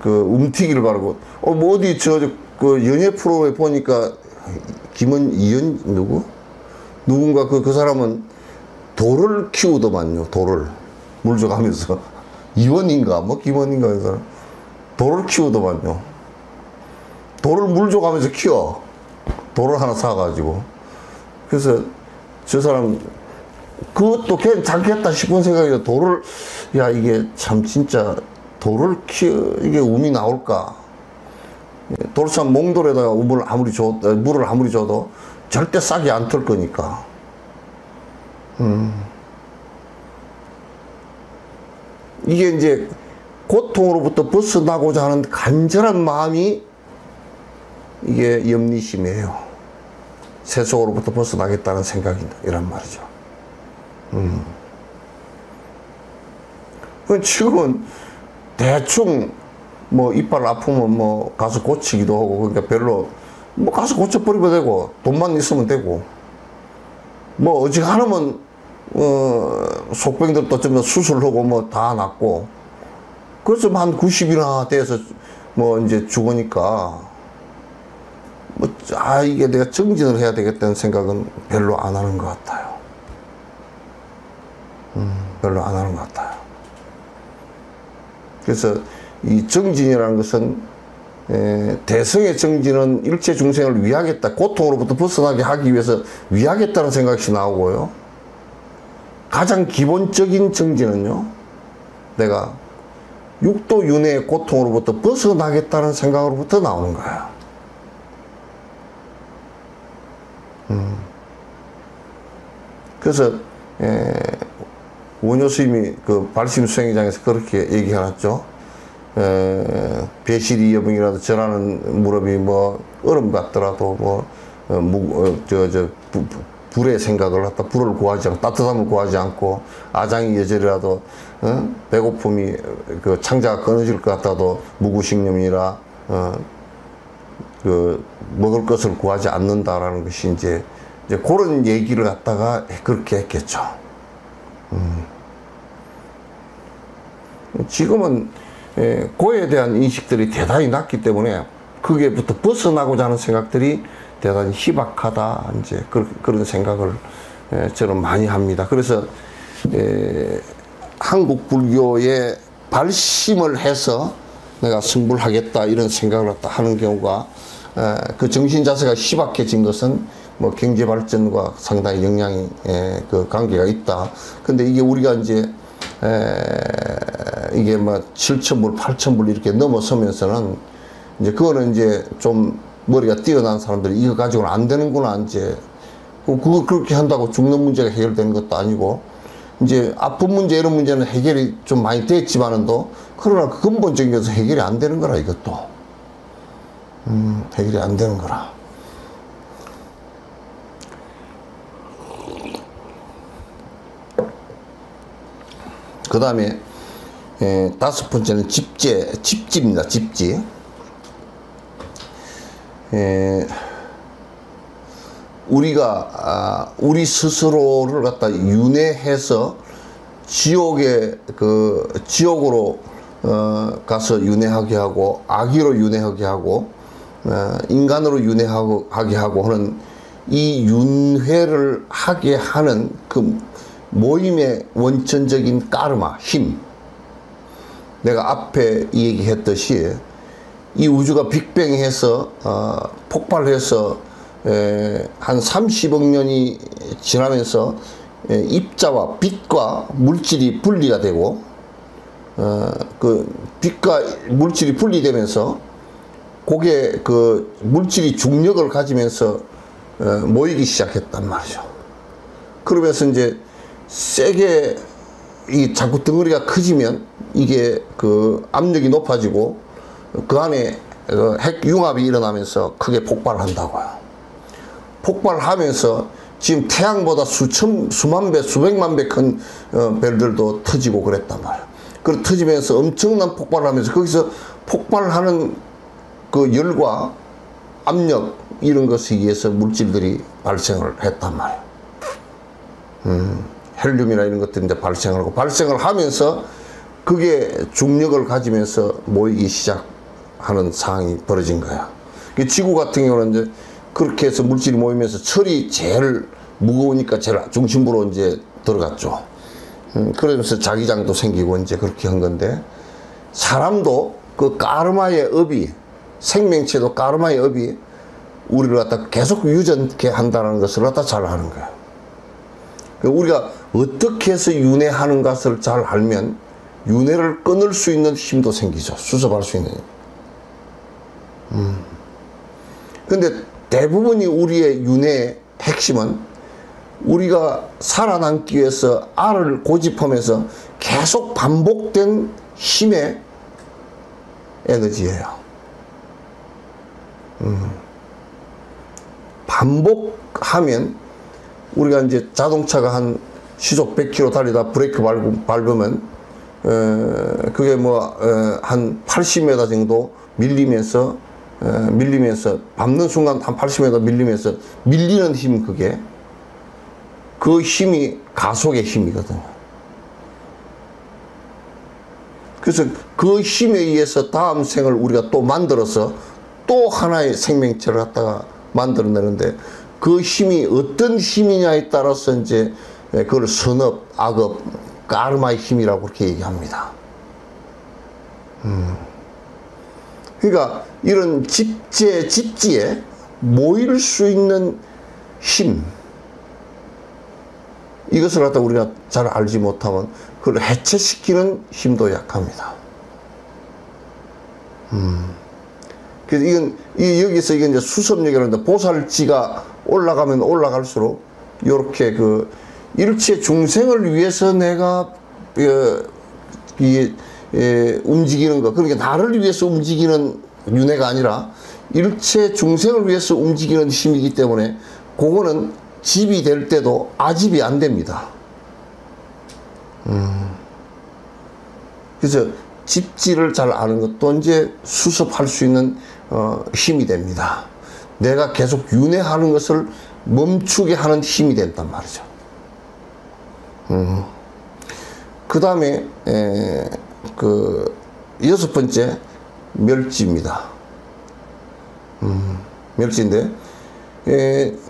그 움튀기를 바르고, 뭐 어디 그 연예 프로에 보니까 누군가 그 사람은 돌을 키우더만요. 돌을 물 줘가면서 이원인가 뭐 김원인가 해서 돌을 키우더만요. 돌을 물 줘가면서 키워. 돌을 하나 사가지고. 그래서 저 사람 그것도 괜찮겠다 싶은 생각이 돌을 야 이게 참 진짜 돌을 이게 um이 나올까. 돌산 몽돌에다가 물을 아무리 줘도 절대 싹이 안 틀 거니까. 이게 이제 고통으로부터 벗어나고자 하는 간절한 마음이 이게 염리심이에요. 세속으로부터 벗어나겠다는 생각이란 이란 말이죠. 지금은 대충 뭐 이빨 아프면 뭐 가서 고치기도 하고 그러니까 별로 뭐 가서 고쳐버리면 되고 돈만 있으면 되고 뭐 어지간하면 속병들도 좀 수술하고 뭐 다 낫고 그래서 한 90이나 돼서 뭐 이제 죽으니까 이게 내가 정진을 해야 되겠다는 생각은 별로 안 하는 것 같아요. 별로 안 하는 것 같아요. 그래서 이 정진이라는 것은 대성의 정진은 일체 중생을 위하겠다. 고통으로부터 벗어나게 하기 위해서 위하겠다는 생각이 나오고요. 가장 기본적인 정진은요. 내가 육도 윤회의 고통으로부터 벗어나겠다는 생각으로부터 나오는 거예요. 그래서 원효 스님이 그 발심 수행장에서 그렇게 얘기해놨죠. 배실이 여병이라도 전하는 무릎이 뭐 얼음 같더라도 뭐 불의 생각을 갖다 불을 구하지 않고 따뜻함을 구하지 않고 아장이 여절이라도 배고픔이 그 창자가 끊어질 것 같아도 무구식념이라 그 먹을 것을 구하지 않는다라는 것이 이제 그런 얘기를 갖다가 그렇게 했겠죠. 지금은 고에 대한 인식들이 대단히 낮기 때문에 거기에부터 벗어나고자 하는 생각들이 대단히 희박하다 이제 그런 생각을 저는 많이 합니다. 그래서 한국 불교에 발심을 해서 내가 승불하겠다 이런 생각을 갖다 하는 경우가 그 정신 자세가 희박해진 것은 뭐 경제 발전과 상당히 영향이 그 관계가 있다. 근데 이게 우리가 이제 이게 뭐 7,000불, 8,000불 이렇게 넘어서면서는 이제 그거는 이제 좀 머리가 뛰어난 사람들이 이거 가지고는 안 되는구나 이제 그거 그렇게 한다고 죽는 문제가 해결되는 것도 아니고 이제 아픈 문제 이런 문제는 해결이 좀 많이 됐지만은도 그러나 그 근본적인 것은 해결이 안 되는 거라 이것도 해결이 안 되는 거라. 그 다음에 다섯 번째는 집지입니다. 집지. 우리가 우리 스스로를 갖다 윤회해서 지옥으로 가서 윤회하게 하고 악의로 윤회하게 하고 인간으로 윤회하게 하고 하는 이 윤회를 하게 하는 그 모임의 원천적인 까르마, 힘. 내가 앞에 얘기했듯이 이 우주가 빅뱅해서 폭발해서 한 30억 년이 지나면서 입자와 빛과 물질이 분리가 되고 그 빛과 물질이 분리되면서 그게 그 물질이 중력을 가지면서 모이기 시작했단 말이죠. 그러면서 이제 세게 자꾸 덩어리가 커지면 이게 그 압력이 높아지고 그 안에 핵 융합이 일어나면서 크게 폭발한다고요. 폭발하면서 지금 태양보다 수만 배, 수백만 배 큰 별들도 터지고 그랬단 말이에요. 그 터지면서 엄청난 폭발을 하면서 거기서 폭발하는 그 열과 압력 이런 것에 의해서 물질들이 발생을 했단 말이에요. 헬륨이나 이런 것들이 이제 발생하고 발생을 하면서 그게 중력을 가지면서 모이기 시작하는 상황이 벌어진 거야. 지구 같은 경우는 이제 그렇게 해서 물질이 모이면서 철이 제일 무거우니까 제일 중심부로 이제 들어갔죠. 그러면서 자기장도 생기고 이제 그렇게 한 건데, 사람도 그 까르마의 업이, 생명체도 까르마의 업이 우리를 갖다 계속 유전케 한다는 것을 갖다 잘 아는 거야. 우리가 어떻게 해서 윤회하는 것을 잘 알면 윤회를 끊을 수 있는 힘도 생기죠. 수습할 수 있는. 근데 대부분이 우리의 윤회의 핵심은 우리가 살아남기 위해서 알을 고집하면서 계속 반복된 힘의 에너지예요. 반복하면 우리가 이제 자동차가 한 시속 100km 달리다 브레이크 밟으면 그게 뭐 한 80m 정도 밀리면서 밟는 순간 한 80m 밀리면서 밀리는 힘, 그게 그 힘이 가속의 힘이거든요. 그래서 그 힘에 의해서 다음 생을 우리가 또 만들어서 또 하나의 생명체를 갖다가 만들어내는데, 그 힘이 어떤 힘이냐에 따라서 이제 그걸 선업, 악업, 까르마의 힘이라고 그렇게 얘기합니다. 그러니까 이런 집지에 모일 수 있는 힘, 이것을 갖다 우리가 잘 알지 못하면 그걸 해체시키는 힘도 약합니다. 그래서 여기서 이게 이제 수습력이라는데, 보살지가 올라가면 올라갈수록 요렇게 그 일체 중생을 위해서 내가 움직이는 거, 그러니까 나를 위해서 움직이는 윤회가 아니라 일체 중생을 위해서 움직이는 힘이기 때문에 그거는 집이 될 때도 아집이 안 됩니다. 그래서 집지를 잘 아는 것도 이제 수습할 수 있는 힘이 됩니다. 내가 계속 윤회하는 것을 멈추게 하는 힘이 된단 말이죠. 그 다음에 그 6번째 멸지입니다. 멸지인데,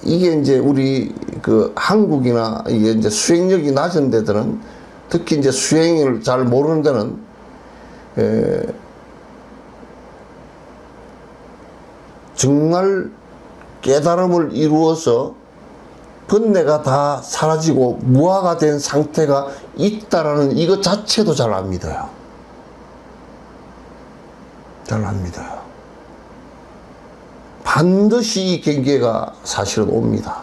이게 이제 우리 그 한국이나 이게 이제 수행력이 낮은 데들은, 특히 이제 수행을 잘 모르는 데는 정말 깨달음을 이루어서 번뇌가 다 사라지고 무아가 된 상태가 있다라는 이것 자체도 잘 안 믿어요. 잘 안 믿어요. 반드시 이 경계가 사실은 옵니다.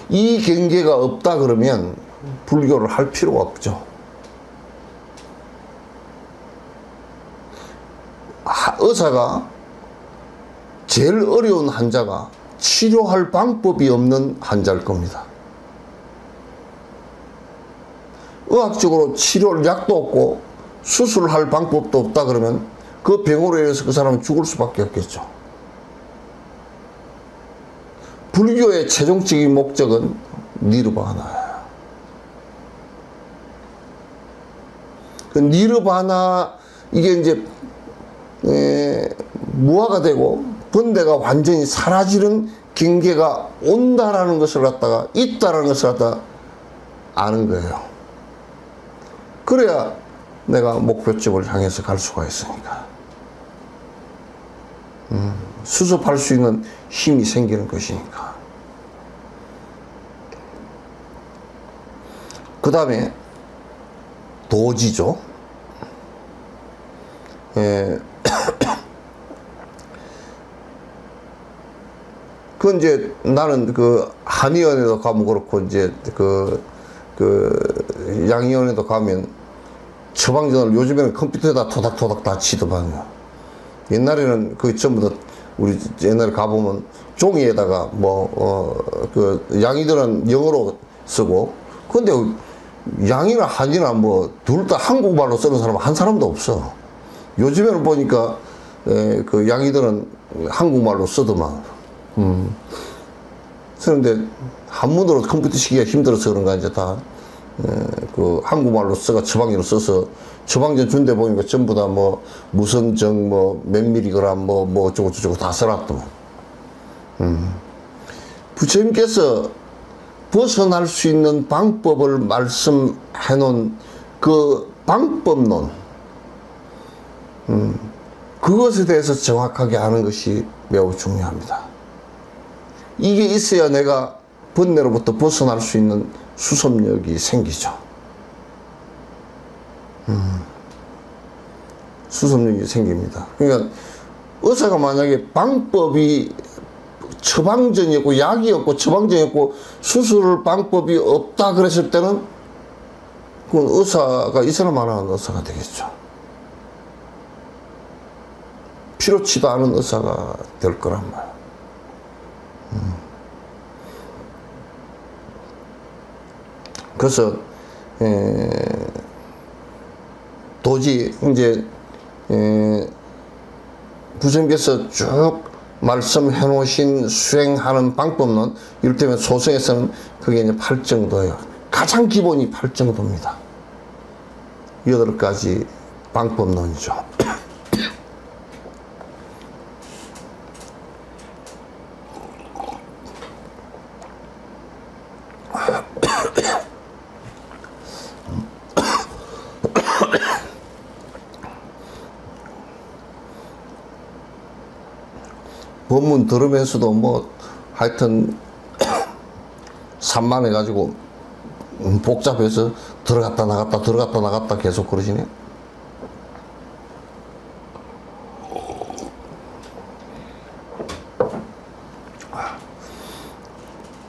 이 경계가 없다 그러면 불교를 할 필요가 없죠. 의사가 제일 어려운 환자가 치료할 방법이 없는 환자일 겁니다. 의학적으로 치료할 약도 없고 수술할 방법도 없다 그러면 그 병으로 인해서 그 사람은 죽을 수밖에 없겠죠. 불교의 최종적인 목적은 니르바나예요. 그 니르바나, 이게 이제 무아가 되고 번뇌가 완전히 사라지는 경계가 온다라는 것을 갖다가, 있다라는 것을 갖다가 아는 거예요. 그래야 내가 목표점을 향해서 갈 수가 있으니까. 수습할 수 있는 힘이 생기는 것이니까. 그 다음에 도지죠. 그 이제 나는 그 한의원에도 가면 그렇고 이제 그 양의원에도 가면 처방전을 요즘에는 컴퓨터에다 토닥토닥 다 치더만요. 옛날에는 그 전부 다 우리 옛날에 가보면 종이에다가 그 양의들은 영어로 쓰고, 근데 양이나 한이나 뭐 둘 다 한국말로 쓰는 사람 한 사람도 없어. 요즘에는 보니까 그 양이들은 한국말로 쓰더만. 그런데 한문으로 컴퓨터 치기가 힘들어서 그런가 이제 다 그 한국말로 써가 처방전을 써서 처방전 준데 보니까 전부 다 뭐 무슨 정 뭐 몇 밀리그램 뭐 어쩌고 저쩌고 다 써놨더만. 부처님께서 벗어날 수 있는 방법을 말씀해 놓은 그 방법론, 그것에 대해서 정확하게 아는 것이 매우 중요합니다. 이게 있어야 내가 번뇌로부터 벗어날 수 있는 수습력이 생기죠. 수습력이 생깁니다. 그러니까 의사가 만약에 방법이 처방전이었고 약이었고 처방전이었고 수술 방법이 없다 그랬을 때는 그건 의사가 이 사람 안 하는 의사가 되겠죠. 필요치도 않은 의사가 될 거란 말이에요. 그래서 도저히 이제 부처님께서 쭉 말씀해 놓으신 수행하는 방법론, 이를테면 소승에서는 그게 이제 8정도예요. 가장 기본이 8정도입니다. 8가지 방법론이죠. 법문 들으면서도 뭐 하여튼 산만해가지고 복잡해서 들어갔다 나갔다 들어갔다 나갔다 계속 그러시네.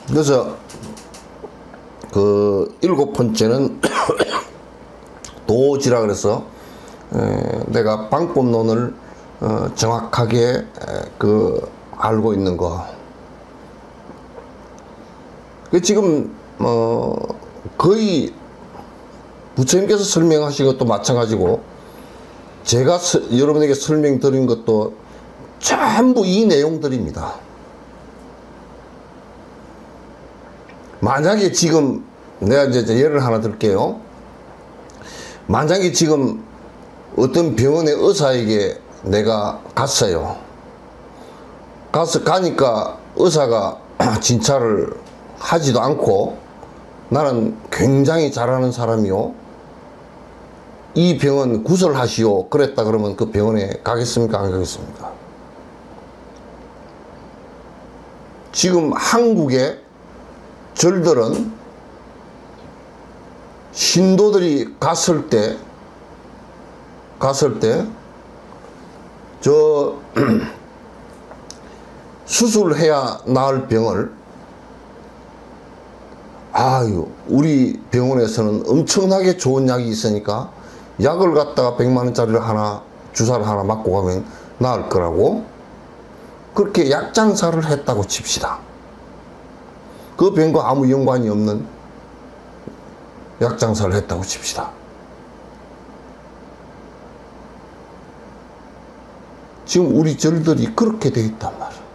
그래서 그 7번째는 도지라 그래서 내가 방법론을 정확하게 알고 있는 거. 지금 거의 부처님께서 설명하신 것도 마찬가지고 제가 여러분에게 설명드린 것도 전부 이 내용들입니다. 만약에 지금 내가 이제 예를 하나 들게요. 만약에 지금 어떤 병원의 의사에게 내가 갔어요. 가니까 의사가 진찰을 하지도 않고 나는 굉장히 잘하는 사람이요, 이 병원 구설하시오 그랬다 그러면 그 병원에 가겠습니까 안 가겠습니까? 지금 한국의 절들은 신도들이 갔을 때 저 수술해야 나을 병을 아유 우리 병원에서는 엄청나게 좋은 약이 있으니까 약을 갖다가 100만원짜리를 하나 주사를 하나 맞고 가면 나을 거라고 그렇게 약 장사를 했다고 칩시다. 그 병과 아무 연관이 없는 약 장사를 했다고 칩시다. 지금 우리 절들이 그렇게 되어 있단 말이야.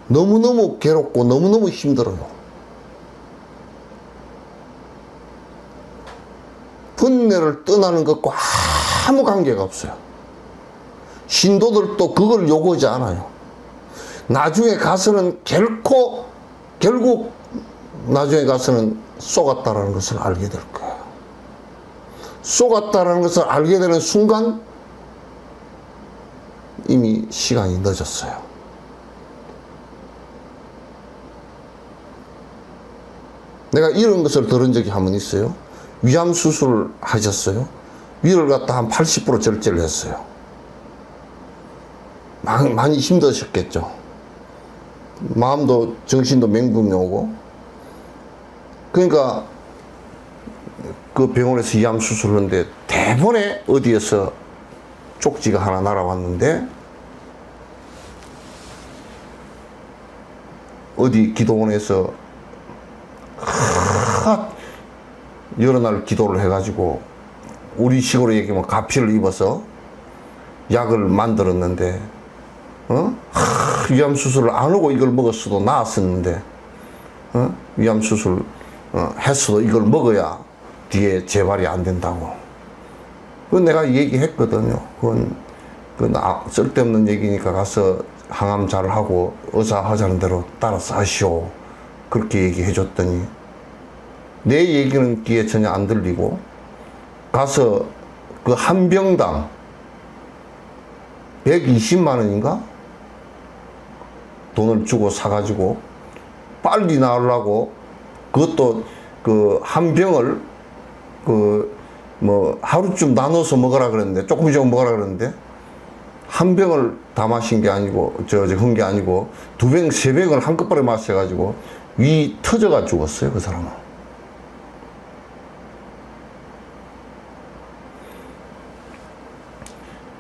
너무너무 괴롭고 너무너무 힘들어요. 번뇌를 떠나는 것과 아무 관계가 없어요. 신도들도 그걸 요구하지 않아요. 나중에 가서는 결국 나중에 가서는 쏘갔다라는 것을 알게 될 거예요. 쏘갔다라는 것을 알게 되는 순간 이미 시간이 늦었어요. 내가 이런 것을 들은 적이 한 번 있어요. 위암 수술을 하셨어요. 위를 갖다 한 80% 절제를 했어요. 많이 힘드셨겠죠. 마음도 정신도 멘붕이 오고. 그러니까 그 병원에서 이암 수술을 하는데 대번에 어디에서 쪽지가 하나 날아왔는데, 어디 기도원에서 여러 날 기도를 해가지고 우리 식으로 얘기하면 가피를 입어서 약을 만들었는데, 위암 수술을 안 하고 이걸 먹었어도 나았었는데, 위암 수술 했어도 이걸 먹어야 뒤에 재발이 안 된다고. 그건 내가 얘기했거든요. 그건 쓸데없는 얘기니까 가서 항암 잘 하고 의사 하자는 대로 따라서 하시오. 그렇게 얘기해 줬더니 내 얘기는 귀에 전혀 안 들리고 가서 그 한 병당 120만 원인가? 돈을 주고 사가지고 빨리 나으려고, 그것도 그 한 병을 하루쯤 나눠서 먹으라 그랬는데, 조금 먹으라 그랬는데, 한 병을 다 마신 게 아니고, 흔 게 아니고, 2병, 3병을 한꺼번에 마셔가지고, 위 터져가 죽었어요, 그 사람은.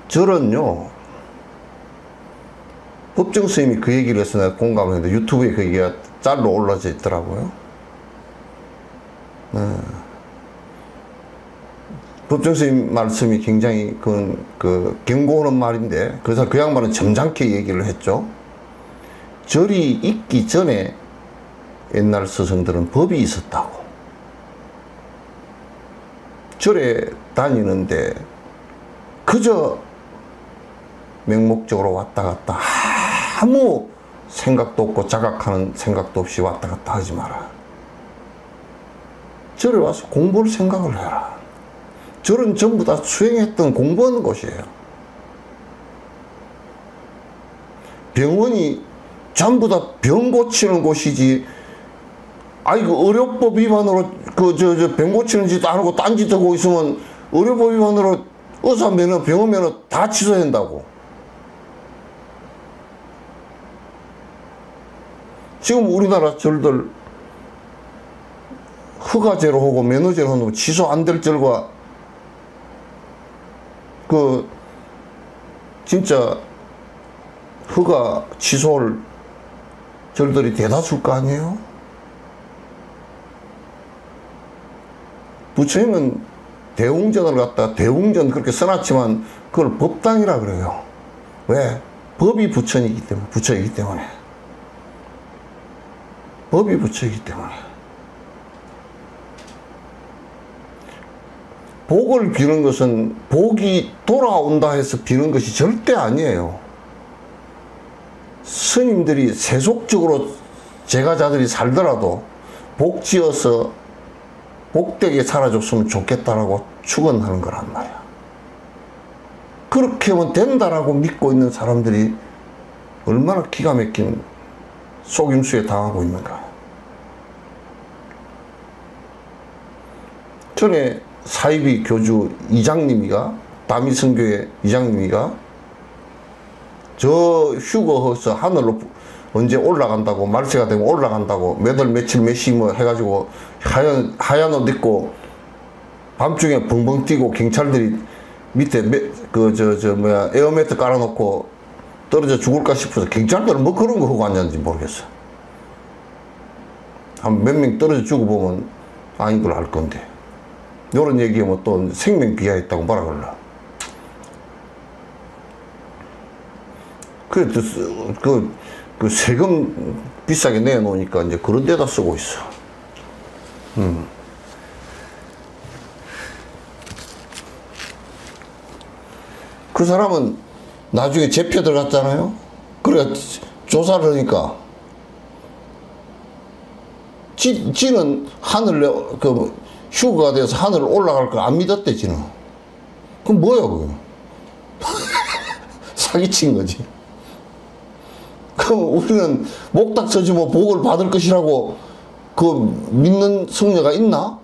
저는요, 법정 스님이 그 얘기를 해서 내가 공감했는데, 유튜브에 그 얘기가 짤로 올라져 있더라고요. 법정 스님 말씀이 굉장히 경고하는 말인데, 그래서 그 양반은 점잖게 얘기를 했죠. 절이 있기 전에 옛날 스승들은 법이 있었다고. 절에 다니는데 그저 맹목적으로 왔다 갔다 아무 생각도 없고 자각하는 생각도 없이 왔다 갔다 하지 마라. 절에 와서 공부를 생각을 해라. 절은 전부 다 수행했던 공부하는 곳이에요. 병원이 전부 다 병 고치는 곳이지, 아이고 의료법 위반으로 병 고치는 짓도 안 하고 딴 짓 하고 있으면 의료법 위반으로 의사 면허, 병원 면허 다 취소한다고. 지금 우리나라 절들 허가제로 하고 면허제로 하고 취소 안 될 절과 진짜 허가 취소할 절들이 대다수일 거 아니에요? 부처님은 대웅전을 갖다 대웅전 그렇게 써놨지만 그걸 법당이라 그래요. 왜? 법이 부처이기 때문에. 법이 부처이기 때문에. 복을 비는 것은 복이 돌아온다 해서 비는 것이 절대 아니에요. 스님들이 세속적으로 제가자들이 살더라도 복 지어서 복되게 살아줬으면 좋겠다라고 축원하는 거란 말이야. 그렇게 하면 된다라고 믿고 있는 사람들이 얼마나 기가 막힌 속임수에 당하고 있는가. 전에 사이비 교주 이장님이가, 다미성교회 이장님이가 저 휴거해서 하늘로 언제 올라간다고, 말세가 되면 올라간다고 몇 월 며칠 몇 시 뭐 해가지고 하얀 옷 입고 밤중에 벙벙 뛰고 경찰들이 밑에 에어매트 깔아놓고 떨어져 죽을까 싶어서 경찰들은 뭐 그런 거 하고 앉았는지 모르겠어. 한 몇 명 떨어져 죽어보면 아닌 걸 알 건데, 요런 얘기하면 또 생명 비하했다고 뭐라 그러나. 그래, 그 세금 비싸게 내놓으니까 이제 그런 데다 쓰고 있어. 그 사람은 나중에 재표 들어갔잖아요. 그래, 조사를 하니까 지는 하늘, 휴가가 돼서 하늘 올라갈 걸 안 믿었대, 지는. 그럼 뭐야, 그거? 사기친 거지. 그럼 우리는 목닥 서지 뭐 복을 받을 것이라고 믿는 성녀가 있나?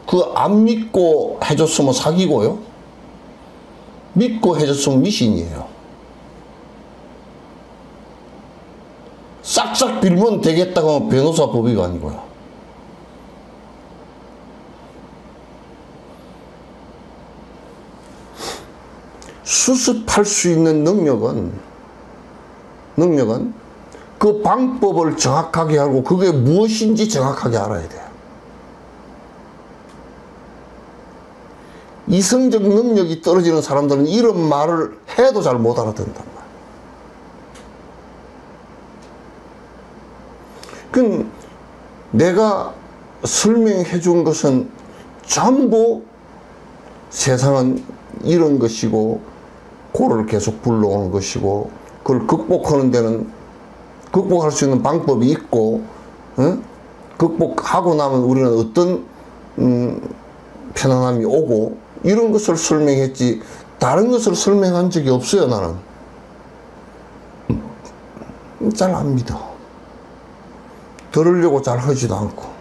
그 안 믿고 해줬으면 사기고요. 믿고 해줬으면 미신이에요. 싹싹 빌면 되겠다고 하면 변호사 법의가 아니고요. 수습할 수 있는 능력은 그 방법을 정확하게 알고 그게 무엇인지 정확하게 알아야 돼요. 이성적 능력이 떨어지는 사람들은 이런 말을 해도 잘 못 알아듣는단 말이에요. 그럼 내가 설명해 준 것은 전부 세상은 이런 것이고 고를 계속 불러오는 것이고 그걸 극복하는 데는 극복할 수 있는 방법이 있고 극복하고 나면 우리는 어떤 편안함이 오고 이런 것을 설명했지 다른 것을 설명한 적이 없어요. 나는 잘 안 믿어. 들으려고 잘 하지도 않고.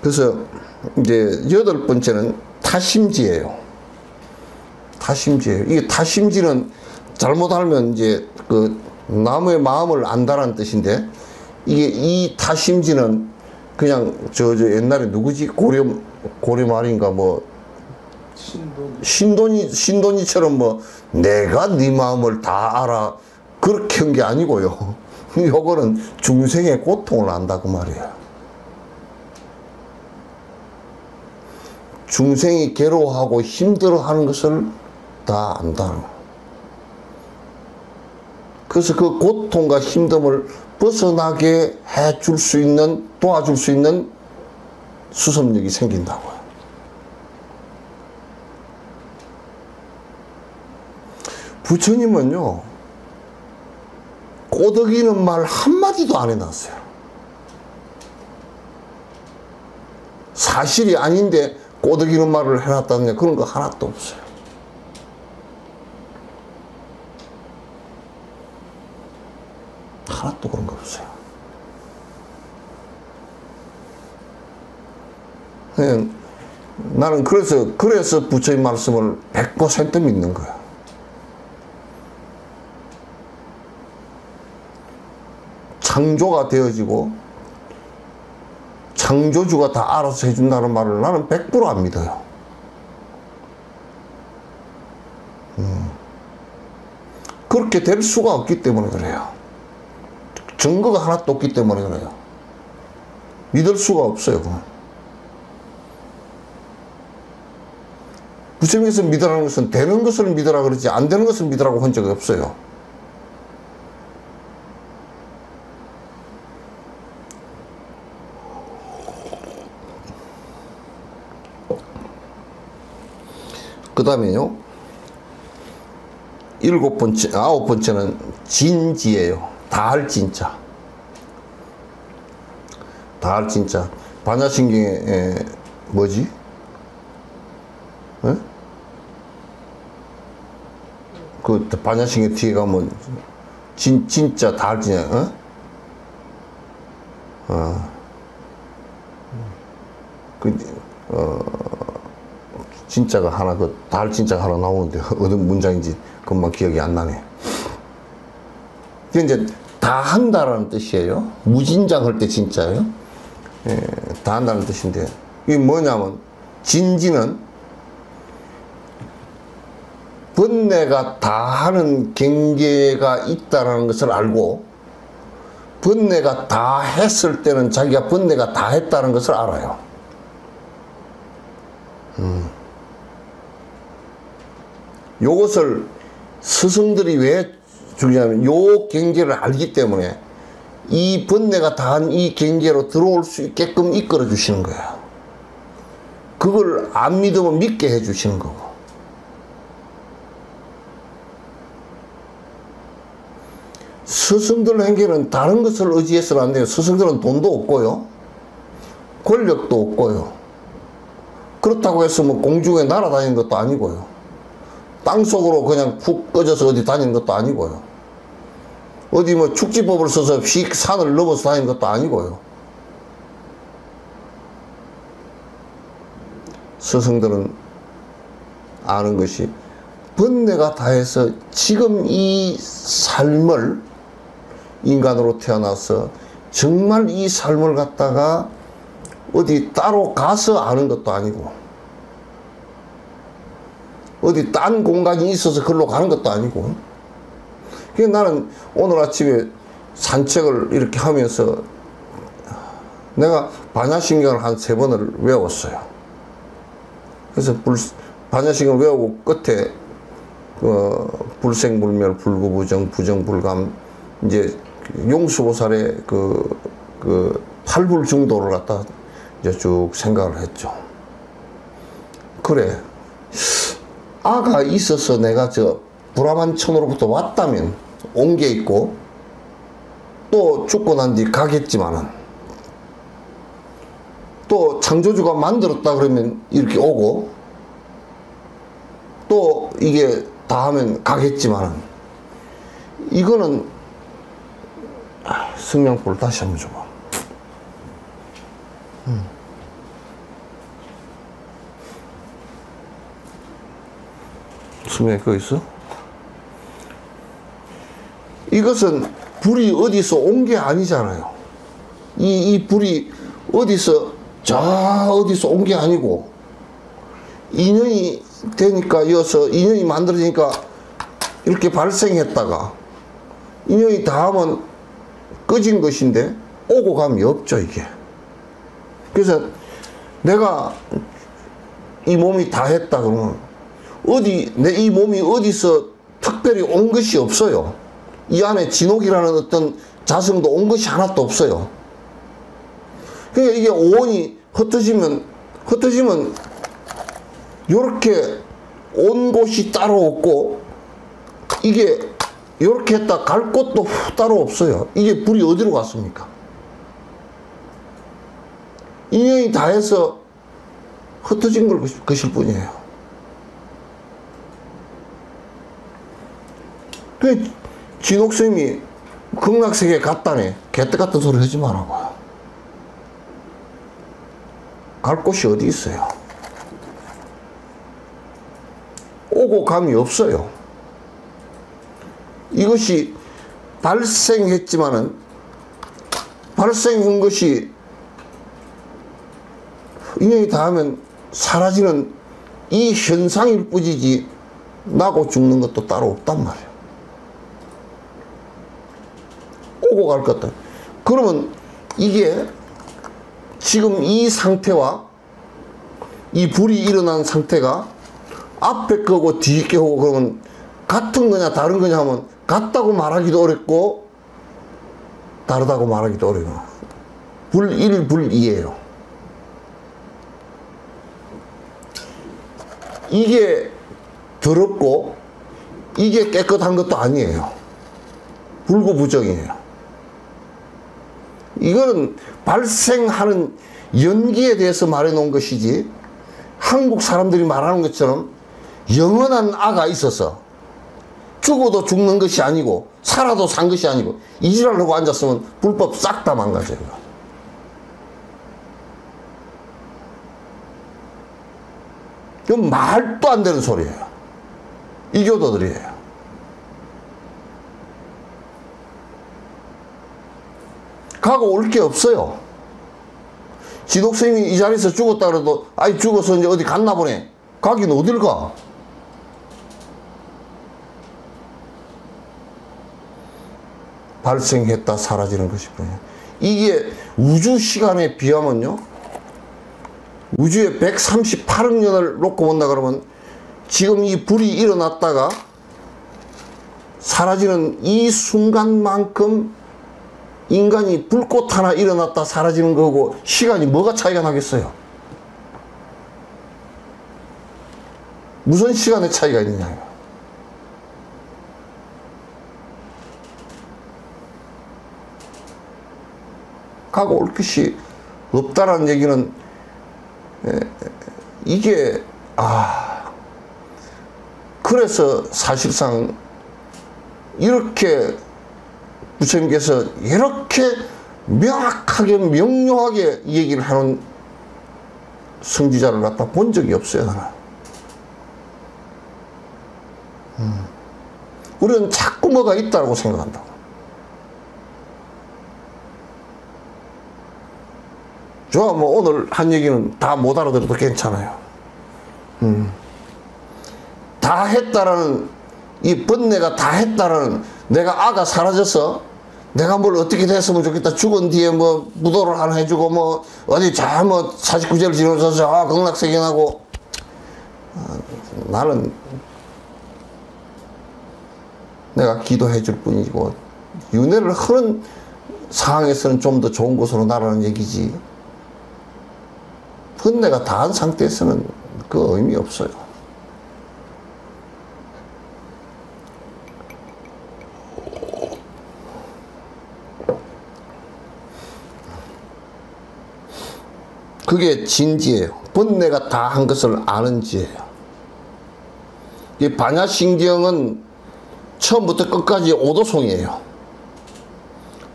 그래서 이제 8번째는 타심지예요. 타심지예요. 이게 타심지는 잘못 알면 이제 그 나무의 마음을 안다라는 뜻인데 이게 이 타심지는 그냥 저 옛날에 누구지 고려 말인가 뭐 신돈이처럼 뭐 내가 네 마음을 다 알아 그렇게 한 게 아니고요. 요거는 중생의 고통을 안다고 말이에요. 중생이 괴로워하고 힘들어하는 것을 다 안다. 그래서 그 고통과 힘듦을 벗어나게 해줄 수 있는, 도와줄 수 있는 수습력이 생긴다고요. 부처님은요, 꼬드기는 말 한마디도 안 해놨어요. 사실이 아닌데 꼬드기는 말을 해놨다느냐, 그런 거 하나도 없어요. 하나도 그런 거 없어요. 나는 그래서 부처님 말씀을 100% 믿는 거야. 창조가 되어지고 창조주가 다 알아서 해준다는 말을 나는 100% 안 믿어요. 그렇게 될 수가 없기 때문에 그래요. 증거가 하나도 없기 때문에 그래요. 믿을 수가 없어요. 부처님께서 믿으라는 것은 되는 것을 믿으라 그러지 안 되는 것을 믿으라고 한 적이 없어요. 그 다음에요, 9번째는 진지예요. 다할 진짜. 다할 진짜. 반야신경에 뭐지? 에? 그 반야신경 뒤에 가면 진짜 다할 진짜. 진짜가 하나, 다할 진짜가 하나 나오는데, 어떤 문장인지 그것만 기억이 안 나네. 그게 이제 다 한다라는 뜻이에요. 무진장 할 때 진짜예요. 예, 다 한다는 뜻인데, 이게 뭐냐면, 진지는 번뇌가 다 하는 경계가 있다라는 것을 알고, 번뇌가 다 했을 때는 자기가 번뇌가 다 했다는 것을 알아요. 요것을 스승들이 왜 주냐면 요 경계를 알기 때문에 이 번뇌가 다한 이 경계로 들어올 수 있게끔 이끌어 주시는 거예요. 그걸 안 믿으면 믿게 해 주시는 거고. 스승들 행계는 다른 것을 의지해서는 안 돼요. 스승들은 돈도 없고요, 권력도 없고요, 그렇다고 해서 뭐 공중에 날아다니는 것도 아니고요, 땅속으로 그냥 푹 꺼져서 어디 다니는 것도 아니고요. 어디 뭐 축지법을 써서 휙 산을 넘어서 다니는 것도 아니고요. 스승들은 아는 것이 번뇌가 다해서 지금 이 삶을 인간으로 태어나서 정말 이 삶을 갖다가 어디 따로 가서 아는 것도 아니고 어디 딴 공간이 있어서 그걸로 가는 것도 아니고. 그래서 나는 오늘 아침에 산책을 이렇게 하면서 내가 반야신경을 한 3번을 외웠어요. 그래서 반야신경을 외우고 끝에 불생불멸 불구부정 부정불감 이제 용수보살의 그 팔불중도를 갖다 이제 쭉 생각을 했죠. 그래, 아가 있어서 내가 저 불화만천으로부터 왔다면 온 게 있고 또 죽고 난 뒤 가겠지만은 또 창조주가 만들었다 그러면 이렇게 오고 또 이게 다 하면 가겠지만은 이거는 성냥불 다시 한번 줘봐. 성냥 그거 있어? 이것은 불이 어디서 온 게 아니잖아요. 이 불이 어디서 어디서 온 게 아니고 인연이 되니까 이어서 인연이 만들어지니까 이렇게 발생했다가 인연이 닿으면 꺼진 것인데 오고 감이 없죠 이게. 그래서 내가 이 몸이 다 했다 그러면 내 이 몸이 어디서 특별히 온 것이 없어요. 이 안에 진옥이라는 어떤 자성도 온 것이 하나도 없어요. 그러니까 이게 오온이 흩어지면 요렇게 온 곳이 따로 없고 이게 요렇게 했다 갈 곳도 따로 없어요. 이게 불이 어디로 갔습니까? 인연이 다 해서 흩어진 것일 뿐이에요. 그 진옥스님이 극락세계에 갔다네. 개떡 같은 소리 하지 말라고요. 갈 곳이 어디 있어요? 오고 감이 없어요. 이것이 발생했지만은 발생한 것이 인연이 닿으면 사라지는 이 현상일 뿐이지 나고 죽는 것도 따로 없단 말이에요. 오고 갈 것도. 그러면 이게 지금 이 상태와 이 불이 일어난 상태가 앞에 거고 뒤에 거고 그러면 같은 거냐 다른 거냐 하면 같다고 말하기도 어렵고 다르다고 말하기도 어려워요. 불1, 불2예요. 이게 더럽고 이게 깨끗한 것도 아니에요. 불구부정이에요. 이거는 발생하는 연기에 대해서 말해 놓은 것이지 한국 사람들이 말하는 것처럼 영원한 아가 있어서 죽어도 죽는 것이 아니고 살아도 산 것이 아니고 이지랄하고 앉았으면 불법 싹 다 망가져요. 이건 말도 안 되는 소리예요. 이교도들이에요. 가고 올 게 없어요. 지독스님이 이 자리에서 죽었다 그래도 아이 죽어서 이제 어디 갔나 보네. 가긴 어딜 가? 발생했다 사라지는 것이 뿐이에요. 이게 우주 시간에 비하면요. 우주에 138억 년을 놓고 본다 그러면 지금 이 불이 일어났다가 사라지는 이 순간만큼 인간이 불꽃 하나 일어났다 사라지는 거고 시간이 뭐가 차이가 나겠어요? 무슨 시간의 차이가 있느냐. 가고 올 것이 없다라는 얘기는 이게 그래서 사실상 이렇게 부처님께서 이렇게 명확하게 명료하게 얘기를 하는 성지자를 갖다 본 적이 없어요. 나는. 우리는 자꾸 뭐가 있다고 생각한다고. 좋아, 뭐 오늘 한 얘기는 다 못 알아들어도 괜찮아요. 다 했다라는, 이 번뇌가 다 했다라는, 내가 아가 사라져서 내가 뭘 어떻게 됐으면 좋겠다, 죽은 뒤에 뭐 무도를 하나 해주고 뭐 어디 자 뭐 49제를 지내면서 저 극락세계하고, 나는 내가 기도해 줄 뿐이고 윤회를 하는 상황에서는 좀 더 좋은 곳으로 나라는 얘기지, 번뇌가 다한 상태에서는 그 의미 없어요. 그게 진지예요. 번뇌가 다 한 것을 아는 지예요. 이 반야신경은 처음부터 끝까지 오도송이에요.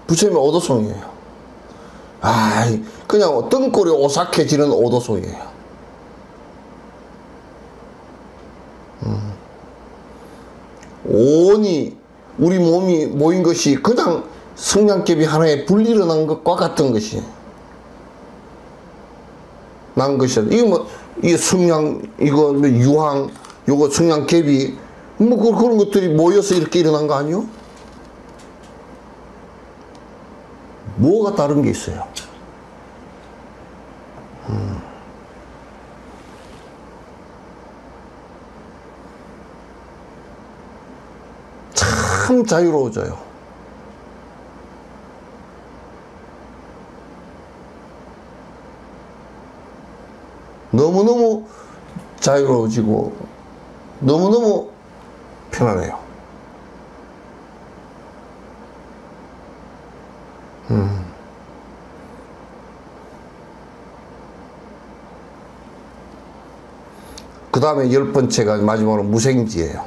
부처님의 오도송이에요. 그냥 등골이 오싹해지는 오도송이에요. 온이 우리 몸이 모인 것이 그냥 성냥개비 하나에 불일어난 것과 같은 것이 난 것이야. 이거 뭐, 이게 성냥, 이거 뭐 유황, 요거 성냥개비, 뭐 그런 것들이 모여서 이렇게 일어난 거 아니요? 뭐가 다른 게 있어요? 참 자유로워져요. 너무너무 자유로워지고 너무너무 편안해요. 그 다음에 10번째가 마지막으로 무생지예요.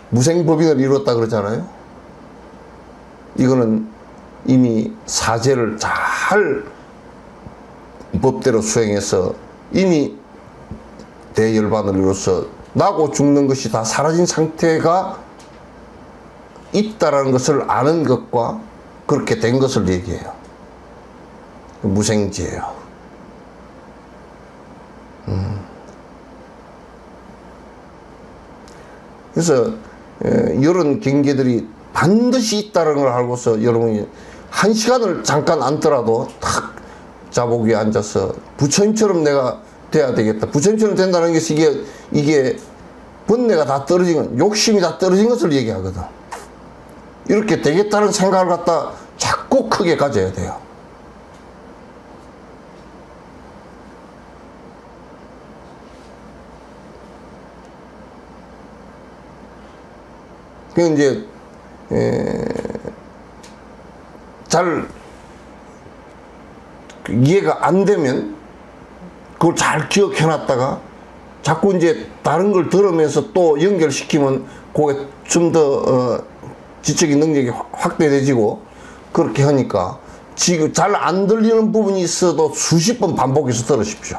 무생법인을 이뤘다 그러잖아요. 이거는 이미 사제를 잘 법대로 수행해서 이미 대열반을 이뤄서 나고 죽는 것이 다 사라진 상태가 있다라는 것을 아는 것과 그렇게 된 것을 얘기해요. 무생지예요. 그래서 이런 경계들이 반드시 있다는 걸 알고서 여러분이 한 시간을 잠깐 앉더라도 탁 자복 위에 앉아서 부처님처럼 내가 돼야 되겠다. 부처님처럼 된다는 것이 이게 번뇌가 다 떨어진 것, 욕심이 다 떨어진 것을 얘기하거든. 이렇게 되겠다는 생각을 갖다 자꾸 크게 가져야 돼요. 그 이제 잘 이해가 안 되면 그걸 잘 기억해 놨다가 자꾸 이제 다른 걸 들으면서 또 연결시키면 그게 좀 더 지적인 능력이 확대되지고 그렇게 하니까 지금 잘 안 들리는 부분이 있어도 수십 번 반복해서 들으십시오.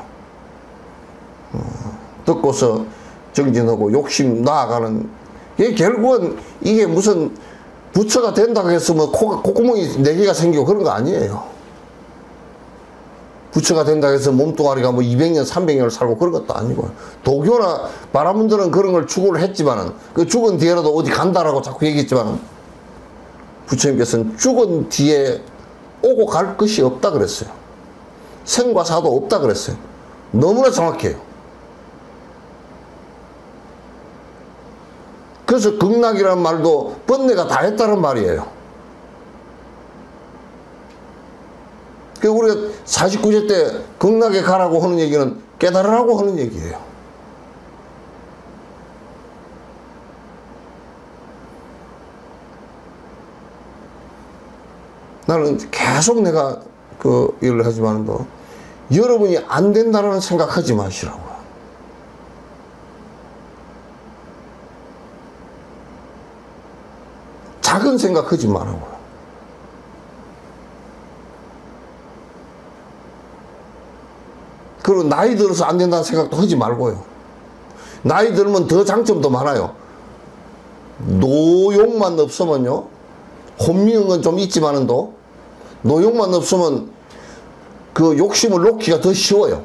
듣고서 정진하고 욕심 나아가는, 이게 결국은 이게 무슨 부처가 된다고 해서 뭐 콧구멍이 4개가 생기고 그런 거 아니에요. 부처가 된다고 해서 몸뚱아리가 뭐 200년, 300년을 살고 그런 것도 아니고, 도교나 바라문들은 그런 걸 추구를 했지만은, 그 죽은 뒤에라도 어디 간다라고 자꾸 얘기했지만은, 부처님께서는 죽은 뒤에 오고 갈 것이 없다 그랬어요. 생과 사도 없다 그랬어요. 너무나 정확해요. 그래서 극락이라는 말도 번뇌가 다 했다는 말이에요. 우리가 49세 때 극락에 가라고 하는 얘기는 깨달으라고 하는 얘기예요. 나는 계속 내가 그 일을 하지만도 여러분이 안 된다는 생각하지 마시라고요. 작은 생각 하지 말라고요. 그리고 나이 들어서 안 된다는 생각도 하지 말고요. 나이 들면 더 장점도 많아요. 노욕만 없으면요, 혼미한 건 좀 있지만은도 노욕만 없으면 그 욕심을 놓기가 더 쉬워요.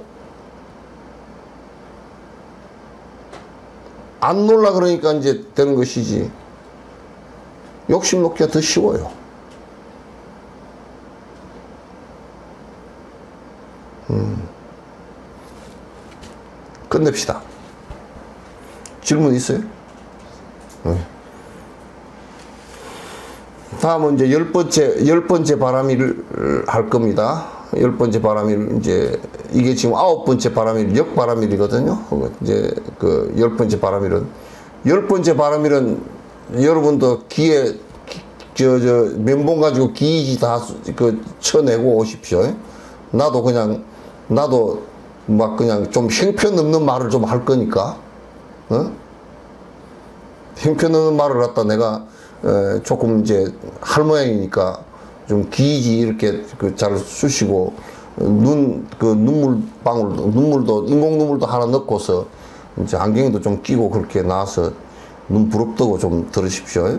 안 놀라 그러니까 이제 되는 것이지, 욕심 놓기가 더 쉬워요. 끝냅시다. 질문 있어요? 다음은 이제 열 번째 바람일을 할 겁니다. 10번째 바람일, 이제, 이게 지금 9번째 바람일, 역바람일이거든요. 이제, 그, 10번째 바람일은. 10번째 바람일은 여러분도 기에, 면봉 가지고 기이지 다, 쳐내고 오십시오. 나도 막 그냥 좀 형편없는 말을 좀 할 거니까, 형편없는 말을 갖다 내가, 조금 이제 할 모양이니까 좀 기이지 이렇게 잘 쑤시고, 눈물도, 인공 눈물도 하나 넣고서 이제 안경도 좀 끼고 그렇게 나와서 눈 부릅뜨고 좀 들으십시오.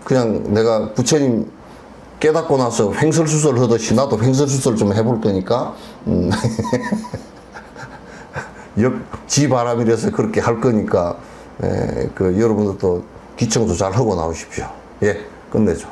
그냥 내가 부처님 깨닫고 나서 횡설수설 하듯이 나도 횡설수설 좀 해볼 거니까, 역지 바람이라서 그렇게 할 거니까, 여러분들도 기청도 잘 하고 나오십시오. 예, 끝내죠.